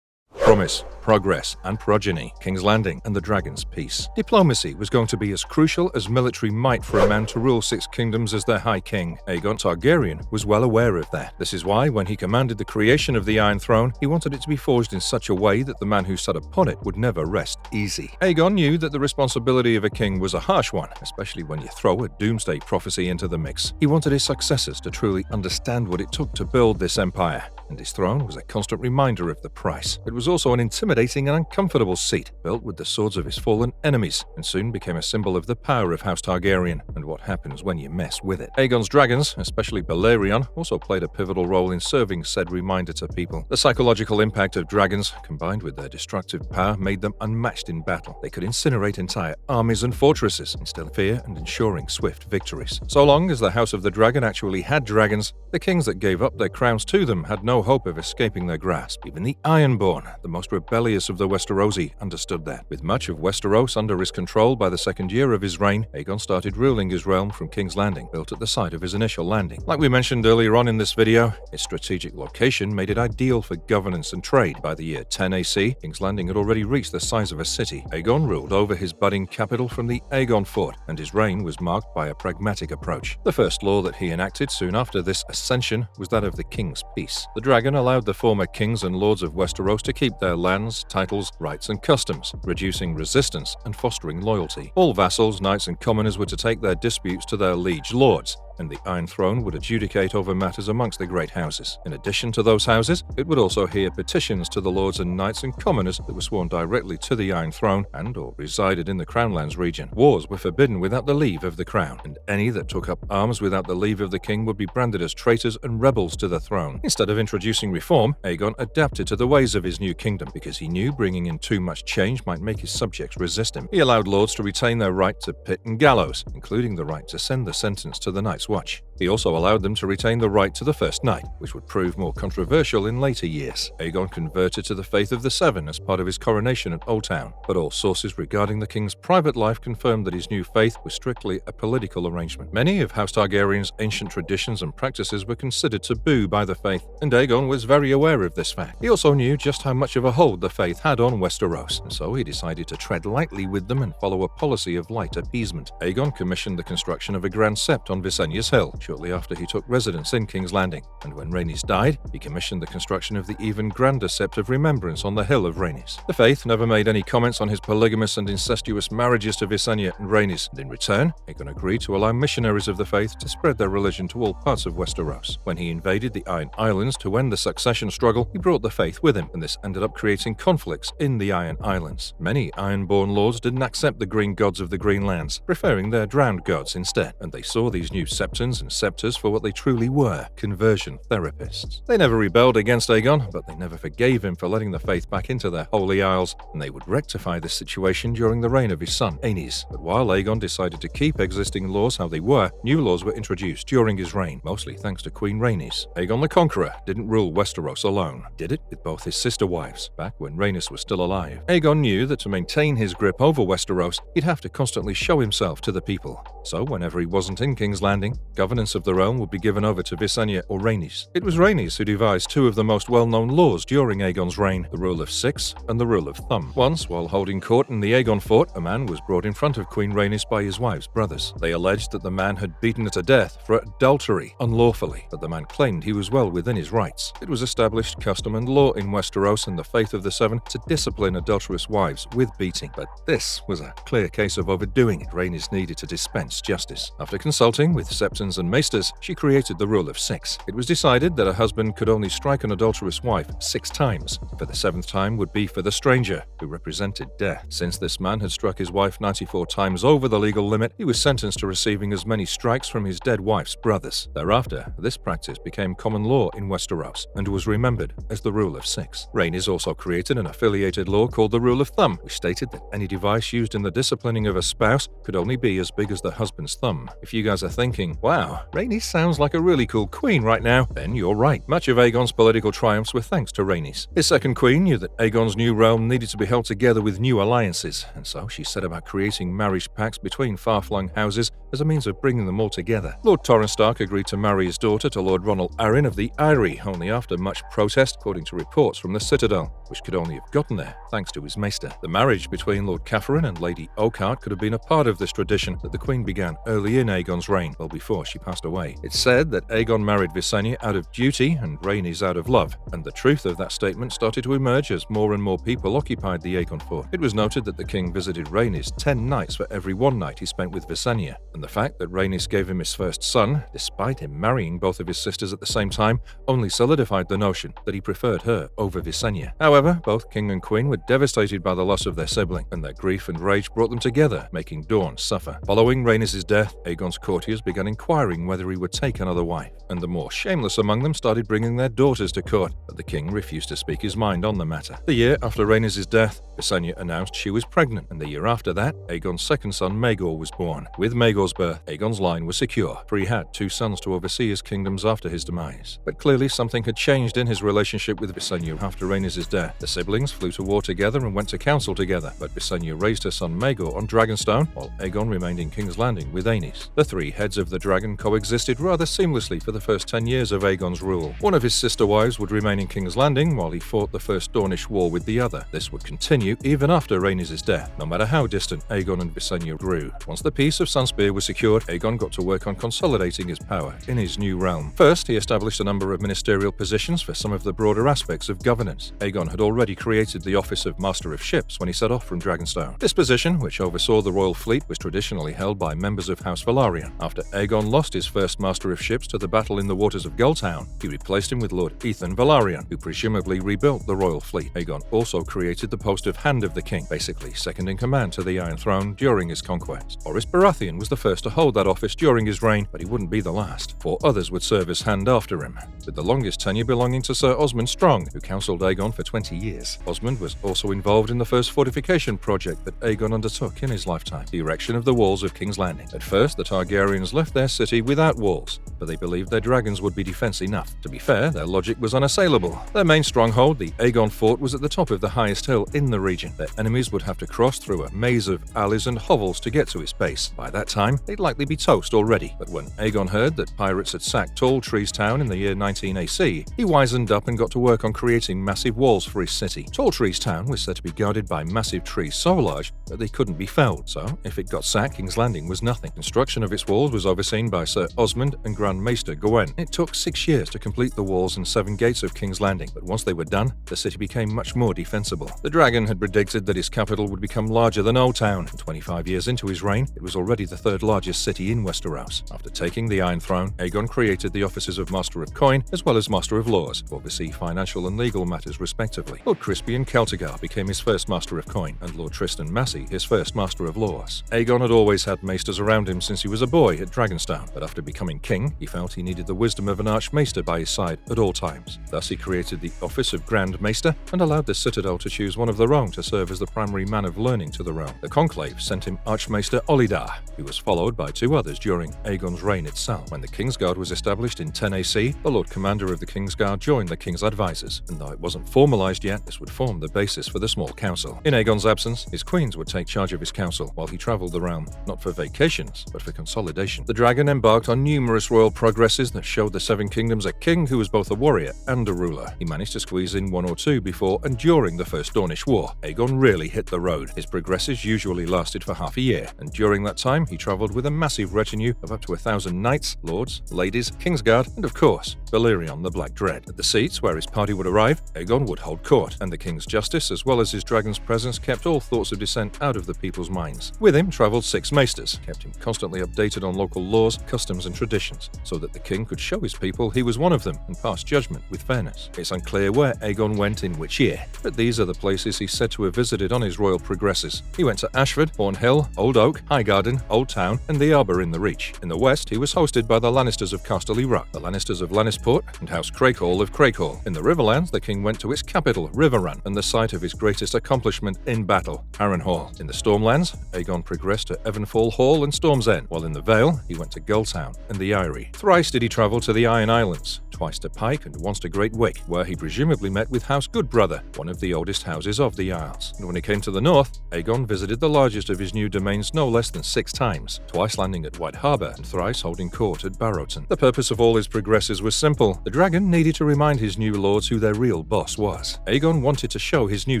Promise, progress, and progeny, King's Landing and the Dragon's Peace. Diplomacy was going to be as crucial as military might for a man to rule 6 kingdoms as their High King. Aegon Targaryen was well aware of that. This is why, when he commanded the creation of the Iron Throne, he wanted it to be forged in such a way that the man who sat upon it would never rest easy. Aegon knew that the responsibility of a king was a harsh one, especially when you throw a doomsday prophecy into the mix. He wanted his successors to truly understand what it took to build this empire, and his throne was a constant reminder of the price. It was also an intimidating and uncomfortable seat, built with the swords of his fallen enemies, and soon became a symbol of the power of House Targaryen and what happens when you mess with it. Aegon's dragons, especially Balerion, also played a pivotal role in serving said reminder to people. The psychological impact of dragons, combined with their destructive power, made them unmatched in battle. They could incinerate entire armies and fortresses, instill fear and ensuring swift victories. So long as the House of the Dragon actually had dragons, the kings that gave up their crowns to them had no hope of escaping their grasp. Even the Ironborn, the most rebellious of the Westerosi, understood that. With much of Westeros under his control by the second year of his reign, Aegon started ruling his realm from King's Landing, built at the site of his initial landing. Like we mentioned earlier on in this video, its strategic location made it ideal for governance and trade. By the year 10 AC, King's Landing had already reached the size of a city. Aegon ruled over his budding capital from the Aegon Fort, and his reign was marked by a pragmatic approach. The first law that he enacted soon after this ascension was that of the King's Peace. The dragon allowed the former kings and lords of Westeros to keep their lands, titles, rights, and customs, reducing resistance and fostering loyalty. All vassals, knights, and commoners were to take their disputes to their liege lords, and the Iron Throne would adjudicate over matters amongst the great houses. In addition to those houses, it would also hear petitions to the lords and knights and commoners that were sworn directly to the Iron Throne and or resided in the Crownlands region. Wars were forbidden without the leave of the crown, and any that took up arms without the leave of the king would be branded as traitors and rebels to the throne. Instead of introducing reform, Aegon adapted to the ways of his new kingdom because he knew bringing in too much change might make his subjects resist him. He allowed lords to retain their right to pit and gallows, including the right to send the sentence to the Night's Watch. He also allowed them to retain the right to the First Night, which would prove more controversial in later years. Aegon converted to the faith of the Seven as part of his coronation at Oldtown, but all sources regarding the king's private life confirmed that his new faith was strictly a political arrangement. Many of House Targaryen's ancient traditions and practices were considered taboo by the faith, and Aegon was very aware of this fact. He also knew just how much of a hold the faith had on Westeros, and so he decided to tread lightly with them and follow a policy of light appeasement. Aegon commissioned the construction of a grand sept on Visenya's Hill, shortly after he took residence in King's Landing, and when Rhaenys died, he commissioned the construction of the even grander Sept of Remembrance on the Hill of Rhaenys. The faith never made any comments on his polygamous and incestuous marriages to Visenya and Rhaenys, and in return, Aegon agreed to allow missionaries of the faith to spread their religion to all parts of Westeros. When he invaded the Iron Islands to end the succession struggle, he brought the faith with him, and this ended up creating conflicts in the Iron Islands. Many Ironborn lords didn't accept the green gods of the Green Lands, preferring their drowned gods instead, and they saw these new septons and scepters for what they truly were, conversion therapists. They never rebelled against Aegon, but they never forgave him for letting the faith back into their holy isles, and they would rectify this situation during the reign of his son, Aenys. But while Aegon decided to keep existing laws how they were, new laws were introduced during his reign, mostly thanks to Queen Rhaenys. Aegon the Conqueror didn't rule Westeros alone. He did it with both his sister wives, back when Rhaenys was still alive. Aegon knew that to maintain his grip over Westeros, he'd have to constantly show himself to the people. So whenever he wasn't in King's Landing, governance of the realm would be given over to Visenya or Rhaenys. It was Rhaenys who devised two of the most well-known laws during Aegon's reign, the Rule of Six and the Rule of Thumb. Once, while holding court in the Aegon Fort, a man was brought in front of Queen Rhaenys by his wife's brothers. They alleged that the man had beaten her to death for adultery unlawfully, but the man claimed he was well within his rights. It was established custom and law in Westeros and the faith of the Seven to discipline adulterous wives with beating, but this was a clear case of overdoing it. Rhaenys needed to dispense justice. After consulting with septons and maesters, she created the rule of 6. It was decided that a husband could only strike an adulterous wife 6 times. For the 7th time would be for the stranger, who represented death. Since this man had struck his wife 94 times over the legal limit, he was sentenced to receiving as many strikes from his dead wife's brothers. Thereafter, this practice became common law in Westeros and was remembered as the rule of 6. Rhaenys also created an affiliated law called the rule of thumb, which stated that any device used in the disciplining of a spouse could only be as big as the husband's thumb. If you guys are thinking, wow, Rhaenys sounds like a really cool queen right now, then you're right. Much of Aegon's political triumphs were thanks to Rhaenys. His second queen knew that Aegon's new realm needed to be held together with new alliances, and so she set about creating marriage pacts between far-flung houses as a means of bringing them all together. Lord Torrhen Stark agreed to marry his daughter to Lord Ronald Arryn of the Eyrie, only after much protest, according to reports from the Citadel, which could only have gotten there thanks to his maester. The marriage between Lord Catherine and Lady Oakheart could have been a part of this tradition that the Queen began early in Aegon's reign, well before she passed away. It's said that Aegon married Visenya out of duty and Rhaenys out of love, and the truth of that statement started to emerge as more and more people occupied the Aegon fort. It was noted that the king visited Rhaenys 10 nights for every one night he spent with Visenya, and the fact that Rhaenys gave him his first son, despite him marrying both of his sisters at the same time, only solidified the notion that he preferred her over Visenya. However, both king and queen were devastated by the loss of their sibling, and their grief and rage brought them together, making Dorne suffer. Following Rhaenys' death, Aegon's courtiers began inquiring whether he would take another wife, and the more shameless among them started bringing their daughters to court, but the king refused to speak his mind on the matter. The year after Rhaenys' death, Visenya announced she was pregnant, and the year after that, Aegon's second son Maegor was born. With Maegor's birth, Aegon's line was secure, for he had 2 sons to oversee his kingdoms after his demise. But clearly something had changed in his relationship with Visenya after Rhaenys' death. The siblings flew to war together and went to council together, but Visenya raised her son Maegor on Dragonstone, while Aegon remained in King's Landing with Rhaenys. The 3 heads of the dragon coexisted rather seamlessly for the first 10 years of Aegon's rule. One of his sister wives would remain in King's Landing while he fought the First Dornish War with the other. This would continue even after Rhaenys' death, no matter how distant Aegon and Visenya grew. Once the peace of Sunspear was secured, Aegon got to work on consolidating his power in his new realm. First, he established a number of ministerial positions for some of the broader aspects of governance. Aegon had already created the office of Master of Ships when he set off from Dragonstone. This position, which oversaw the royal fleet, was traditionally held by members of House Velaryon. After Aegon lost his first Master of Ships to the battle in the waters of Gulltown, he replaced him with Lord Ethan Velaryon, who presumably rebuilt the royal fleet. Aegon also created the post of Hand of the King, basically second in command to the Iron Throne during his conquest. Orys Baratheon was the first to hold that office during his reign, but he wouldn't be the last. 4 others would serve as Hand after him, with the longest tenure belonging to Sir Osmond Strong, who counselled Aegon for 20 years. Osmond was also involved in the first fortification project that Aegon undertook in his lifetime, the erection of the walls of King's Landing. At first, the Targaryens left their city without walls, but they believed their dragons would be defense enough. To be fair, their logic was unassailable. Their main stronghold, the Aegon fort, was at the top of the highest hill in the region. Their enemies would have to cross through a maze of alleys and hovels to get to its base. By that time, they'd likely be toast already. But when Aegon heard that pirates had sacked Tall Trees Town in the year 19 AC, he wisened up and got to work on creating massive walls for his city. Tall Trees Town was said to be guarded by massive trees so large that they couldn't be felled, so if it got sacked, King's Landing was nothing. Construction of its walls was overseen by Sir Osmond and Grand Maester Gawain. It took 6 years to complete the walls and 7 gates of King's Landing, but once they were done, the city became much more defensible. The dragon had predicted that his capital would become larger than Old Town, and 25 years into his reign, it was already the 3rd largest city in Westeros. After taking the Iron Throne, Aegon created the offices of Master of Coin as well as Master of Laws, to oversee financial and legal matters respectively. Lord Crispian Celtigar became his first Master of Coin, and Lord Tristan Massey his first Master of Laws. Aegon had always had maesters around him since he was a boy at Dragonstone, but after becoming king, he felt he needed the wisdom of an archmaester by his side at all times. Thus he created the office of Grand Maester and allowed the Citadel to choose one of their own to serve as the primary man of learning to the realm. The Conclave sent him Archmaester Olidar, who was followed by 2 others during Aegon's reign itself. When the Kingsguard was established in 10 AC, the Lord Commander of the Kingsguard joined the King's advisors, and though it wasn't formalized yet, this would form the basis for the small council. In Aegon's absence, his queens would take charge of his council while he traveled the realm, not for vacations, but for consolidation. The dragon embarked on numerous royal progresses that showed the 7 kingdoms a king who was both a warrior and a ruler. He managed to squeeze in 1 or 2 before and during the First Dornish War, war, Aegon really hit the road. His progresses usually lasted for half a year, and during that time he travelled with a massive retinue of up to 1,000 knights, lords, ladies, Kingsguard, and of course, Valyrion the Black Dread. At the seats where his party would arrive, Aegon would hold court, and the king's justice as well as his dragon's presence kept all thoughts of dissent out of the people's minds. With him travelled 6 maesters, kept him constantly updated on local laws, customs, and traditions, so that the king could show his people he was one of them and pass judgment with fairness. It's unclear where Aegon went in which year, but these are the places he's said to have visited on his royal progresses. He went to Ashford, Hornhill, Old Oak, Highgarden, Old Town, and the Arbor in the Reach. In the west, he was hosted by the Lannisters of Casterly Rock, the Lannisters of Lannisport, and House Crakehall of Crakehall. In the Riverlands, the king went to its capital, Riverrun, and the site of his greatest accomplishment in battle, Harrenhal. In the Stormlands, Aegon progressed to Evanfall Hall and Storm's End, while in the Vale, he went to Gulltown and the Eyrie. Thrice did he travel to the Iron Islands, twice to Pike and once to Great Wick, where he presumably met with House Goodbrother, one of the oldest houses of the Isles. And when he came to the north, Aegon visited the largest of his new domains no less than 6 times, twice landing at White Harbour and thrice holding court at Barrowton. The purpose of all his progresses was simple. The dragon needed to remind his new lords who their real boss was. Aegon wanted to show his new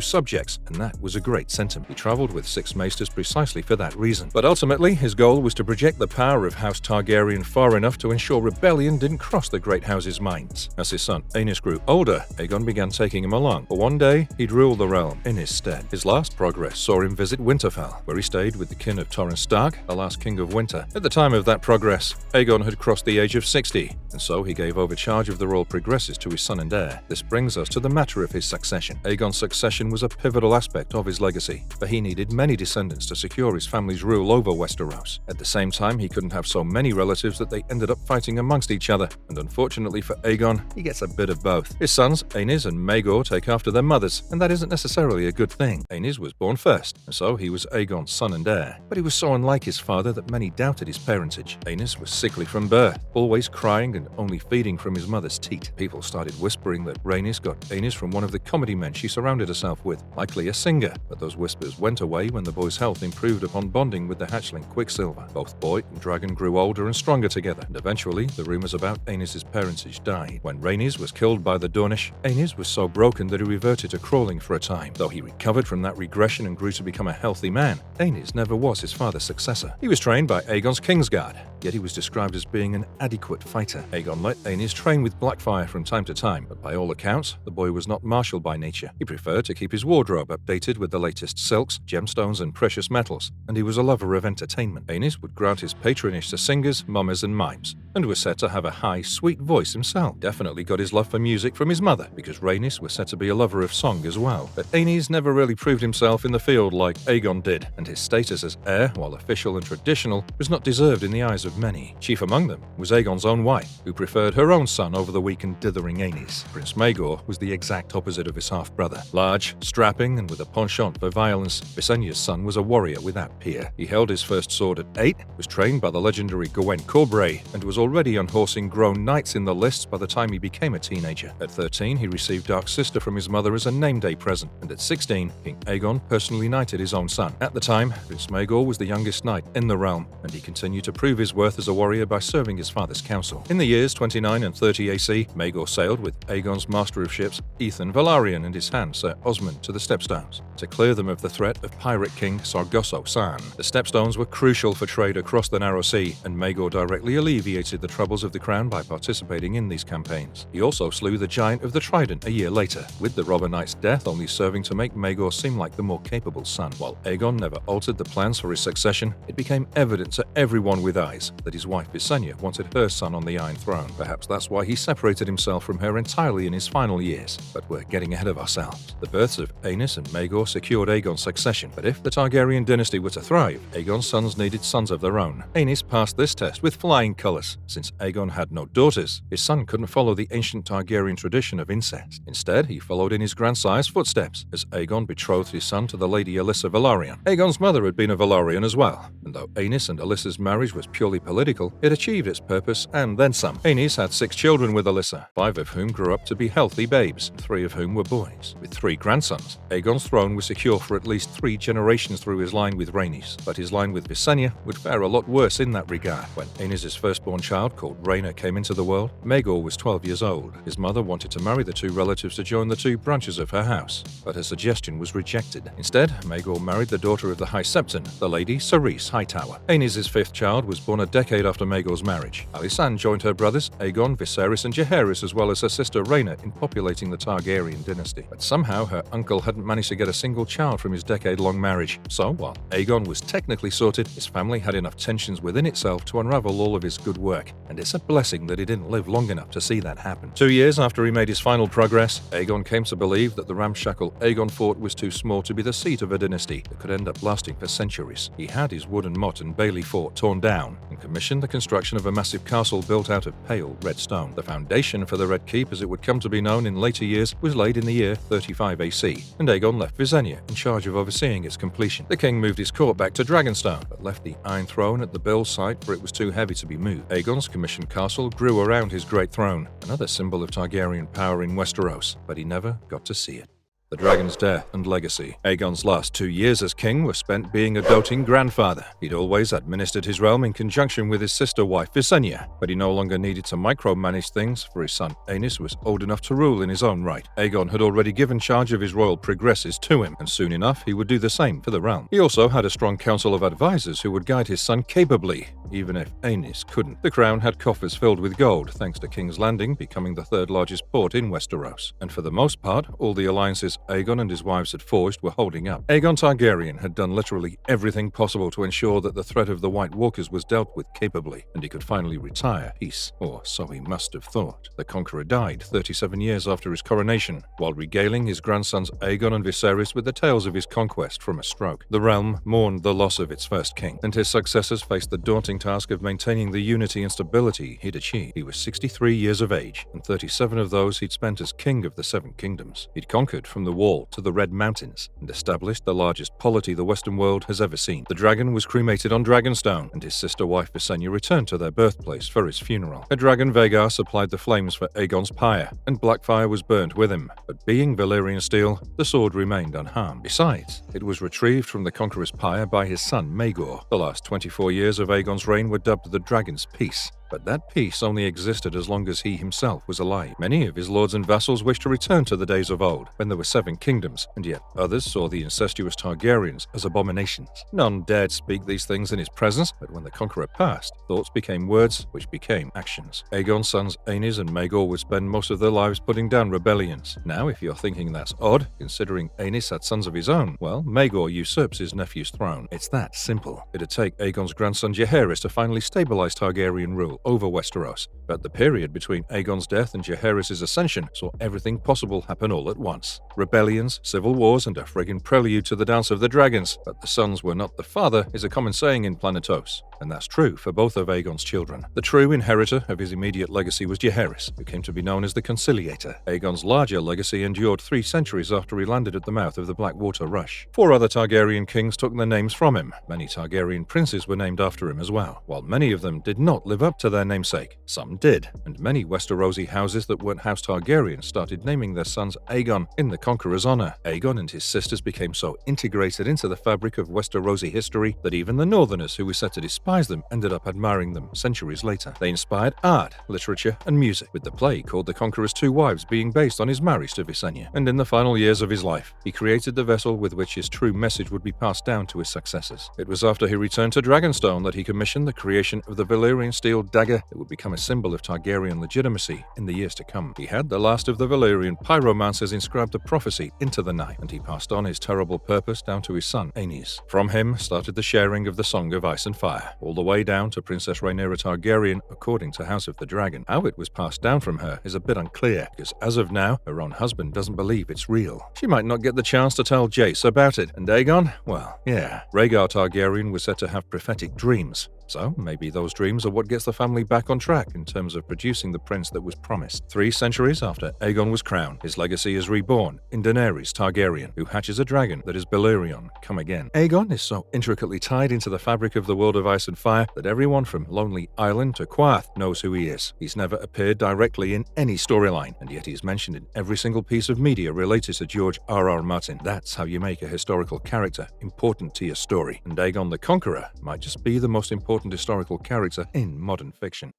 subjects, and that was a great sentiment. He travelled with 6 maesters precisely for that reason. But ultimately, his goal was to project the power of House Targaryen far enough to ensure rebellion didn't cross the great house's minds. As his son Aenys grew older, Aegon began taking him along, but one day he'd rule the realm in his stead. His last progress saw him visit Winterfell, where he stayed with the kin of Torrhen Stark, the last king of winter. At the time of that progress, Aegon had crossed the age of 60, and so he gave over charge of the royal progresses to his son and heir. This brings us to the matter of his succession. Aegon's succession was a pivotal aspect of his legacy, for he needed many descendants to secure his family's rule over Westeros. At the same time, he couldn't have so many relatives that they ended up fighting amongst each other, and unfortunately for Aegon, he gets a bit of both. His sons, Aenys and Maegor, take after their mothers, and that isn't necessarily a good thing. Aenys was born first, and so he was Aegon's son and heir. But he was so unlike his father that many doubted his parentage. Aenys was sickly from birth, always crying and only feeding from his mother's teat. People started whispering that Rhaenys got Aenys from one of the comedy men she surrounded herself with, likely a singer, but those whispers went away when the boy's health improved upon bonding with the hatchling Quicksilver. Both boy and dragon grew older and stronger together, and eventually the rumors about Aenys' parentage died. When Rhaenys was killed by the Dornish, Aenys was so broken that he reverted to crawling for a time. Though he recovered from that regression and grew to become a healthy man, Aenys never was his father's successor. He was trained by Aegon's Kingsguard, yet he was described as being an adequate fighter. Aegon let Aenys train with Blackfire from time to time, but by all accounts, the boy was not martial by nature. He preferred to keep his wardrobe updated with the latest silks, gemstones, and precious metals, and he was a lover of entertainment. Aenys would grant his patronage to singers, mummers, and mimes, and was said to have a high, sweet voice himself. Definitely got his love for music from his mother, because Rhaenys was said to be a lover of song as well. But Aenys never really proved himself in the field like Aegon did, and his status as heir, while official and traditional, was not deserved in the eyes of many. Chief among them was Aegon's own wife, who preferred her own son over the weak and dithering Aenys. Prince Maegor was the exact opposite of his half-brother. Large, strapping, and with a penchant for violence, Visenya's son was a warrior without peer. He held his first sword at 8, was trained by the legendary Gawain Corbray, and was already unhorsing grown knights in the lists by the time he became a teenager. At 13, he received Dark Sister from his mother as a name day present, and at 16, King Aegon personally knighted his own son. At the time, Prince Maegor was the youngest knight in the realm, and he continued to prove his worth as a warrior by serving his father's council. In the years 29 and 30 AC, Maegor sailed with Aegon's master of ships, Ethan Velaryon, and his hand, Sir Osmond, to the Stepstones, to clear them of the threat of pirate king Sargosso San. The Stepstones were crucial for trade across the Narrow Sea, and Maegor directly alleviated the troubles of the crown by participating in these campaigns. He also slew the Giant of the Trident a year later, with the Robber Knight's death only serving to make Maegor seem like the more capable son. While Aegon never altered the plans for his succession, it became evident to everyone with eyes that his wife Visenya wanted her son on the Iron Throne. Perhaps that's why he separated himself from her entirely in his final years. But we're getting ahead of ourselves. The births of Aenys and Maegor secured Aegon's succession, but if the Targaryen dynasty were to thrive, Aegon's sons needed sons of their own. Aenys passed this test with flying colours. Since Aegon had no daughters, his son couldn't follow the ancient Targaryen tradition of incest. Instead, he followed in his grandsire's footsteps, as Aegon betrothed his son to the Lady Alyssa Velaryon. Aegon's mother had been a Velaryon as well, and though Aenys and Alyssa's marriage was purely political, it achieved its purpose and then some. Aenys had 6 children with Alyssa, 5 of whom grew up to be healthy babes, and 3 of whom were boys. With 3 grandsons, Aegon's throne was secure for at least 3 generations through his line with Rhaenys, but his line with Visenya would fare a lot worse in that regard. When Aenys' firstborn child, called Rhaena, came into the world, Maegor was 12 years old. His mother wanted to marry the 2 relatives to join the 2 branches of her house, but her suggestion suggestion was rejected. Instead, Maegor married the daughter of the High Septon, the Lady Cerys Hightower. Aenys' fifth child was born a decade after Maegor's marriage. Alysanne joined her brothers Aegon, Viserys, and Jaehaerys, as well as her sister Rhaena, in populating the Targaryen dynasty. But somehow, her uncle hadn't managed to get a single child from his decade-long marriage. So, while Aegon was technically sorted, his family had enough tensions within itself to unravel all of his good work, and it's a blessing that he didn't live long enough to see that happen. 2 years after he made his final progress, Aegon came to believe that the ramshackle Aegon fort was too small to be the seat of a dynasty that could end up lasting for centuries. He had his wooden motte and bailey fort torn down and commissioned the construction of a massive castle built out of pale red stone. The foundation for the Red Keep, as it would come to be known in later years, was laid in the year 35 AC, and Aegon left Visenya in charge of overseeing its completion. The king moved his court back to Dragonstone, but left the Iron Throne at the Bill site, for it was too heavy to be moved. Aegon's commissioned castle grew around his great throne, another symbol of Targaryen power in Westeros, but he never got to see it. The dragon's death and legacy. Aegon's last 2 years as king were spent being a doting grandfather. He'd always administered his realm in conjunction with his sister wife Visenya, but he no longer needed to micromanage things, for his son Aenys was old enough to rule in his own right. Aegon had already given charge of his royal progresses to him, and soon enough he would do the same for the realm. He also had a strong council of advisors who would guide his son capably, even if Aenys couldn't. The crown had coffers filled with gold, thanks to King's Landing becoming the third largest port in Westeros. And for the most part, all the alliances Aegon and his wives had forged were holding up. Aegon Targaryen had done literally everything possible to ensure that the threat of the White Walkers was dealt with capably, and he could finally retire peace, or so he must have thought. The Conqueror died 37 years after his coronation, while regaling his grandsons Aegon and Viserys with the tales of his conquest from a stroke. The realm mourned the loss of its first king, and his successors faced the daunting task of maintaining the unity and stability he'd achieved. He was 63 years of age, and 37 of those he'd spent as king of the Seven Kingdoms. He'd conquered from the Wall to the Red Mountains and established the largest polity the Western world has ever seen. The dragon was cremated on Dragonstone, and his sister wife Visenya returned to their birthplace for his funeral. A dragon Vhagar supplied the flames for Aegon's pyre, and Blackfire was burnt with him, but being Valyrian steel, the sword remained unharmed. Besides, it was retrieved from the Conqueror's pyre by his son Maegor. The last 24 years of Aegon's reign were dubbed the Dragon's Peace. But that peace only existed as long as he himself was alive. Many of his lords and vassals wished to return to the days of old, when there were 7 kingdoms, and yet others saw the incestuous Targaryens as abominations. None dared speak these things in his presence, but when the Conqueror passed, thoughts became words, which became actions. Aegon's sons Aenys and Maegor would spend most of their lives putting down rebellions. Now, if you're thinking that's odd, considering Aenys had sons of his own, well, Maegor usurps his nephew's throne. It's that simple. It'd take Aegon's grandson Jaehaerys to finally stabilize Targaryen rule over Westeros, but the period between Aegon's death and Jaehaerys' ascension saw everything possible happen all at once. Rebellions, civil wars, and a friggin' prelude to the Dance of the Dragons. But the sons were not the father is a common saying in Planetos, and that's true for both of Aegon's children. The true inheritor of his immediate legacy was Jaehaerys, who came to be known as the Conciliator. Aegon's larger legacy endured 3 centuries after he landed at the mouth of the Blackwater Rush. 4 other Targaryen kings took their names from him. Many Targaryen princes were named after him as well, while many of them did not live up to their namesake. Some did, and many Westerosi houses that weren't House Targaryen started naming their sons Aegon in the Conqueror's honor. Aegon and his sisters became so integrated into the fabric of Westerosi history that even the Northerners who were said to despise them ended up admiring them centuries later. They inspired art, literature, and music, with the play called The Conqueror's Two Wives being based on his marriage to Visenya. And in the final years of his life, he created the vessel with which his true message would be passed down to his successors. It was after he returned to Dragonstone that he commissioned the creation of the Valyrian steel dagger that would become a symbol of Targaryen legitimacy in the years to come. He had the last of the Valyrian pyromancers inscribed a prophecy into the night, and he passed on his terrible purpose down to his son Aenys. From him started the sharing of the Song of Ice and Fire, all the way down to Princess Rhaenyra Targaryen according to House of the Dragon. How it was passed down from her is a bit unclear, because as of now, her own husband doesn't believe it's real. She might not get the chance to tell Jace about it, and Aegon? Well, yeah. Rhaegar Targaryen was said to have prophetic dreams. So, maybe those dreams are what gets the family back on track in terms of producing the prince that was promised. 3 centuries after Aegon was crowned, his legacy is reborn in Daenerys Targaryen, who hatches a dragon that is Balerion, come again. Aegon is so intricately tied into the fabric of the world of ice and fire that everyone from Lonely Island to Qarth knows who he is. He's never appeared directly in any storyline, and yet he's mentioned in every single piece of media related to George R.R. Martin. That's how you make a historical character important to your story, and Aegon the Conqueror might just be the most important historical character in modern fiction.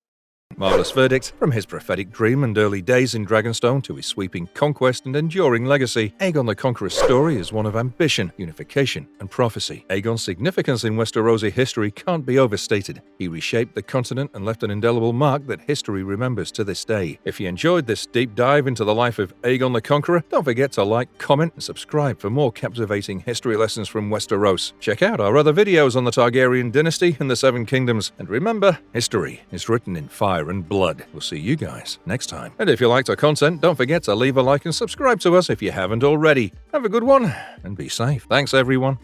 Marvelous verdict. From his prophetic dream and early days in Dragonstone to his sweeping conquest and enduring legacy, Aegon the Conqueror's story is one of ambition, unification, and prophecy. Aegon's significance in Westerosi history can't be overstated. He reshaped the continent and left an indelible mark that history remembers to this day. If you enjoyed this deep dive into the life of Aegon the Conqueror, don't forget to like, comment, and subscribe for more captivating history lessons from Westeros. Check out our other videos on the Targaryen dynasty and the Seven Kingdoms. And remember, history is written in fire and blood. We'll see you guys next time. And if you liked our content, don't forget to leave a like and subscribe to us if you haven't already. Have a good one and be safe. Thanks, everyone.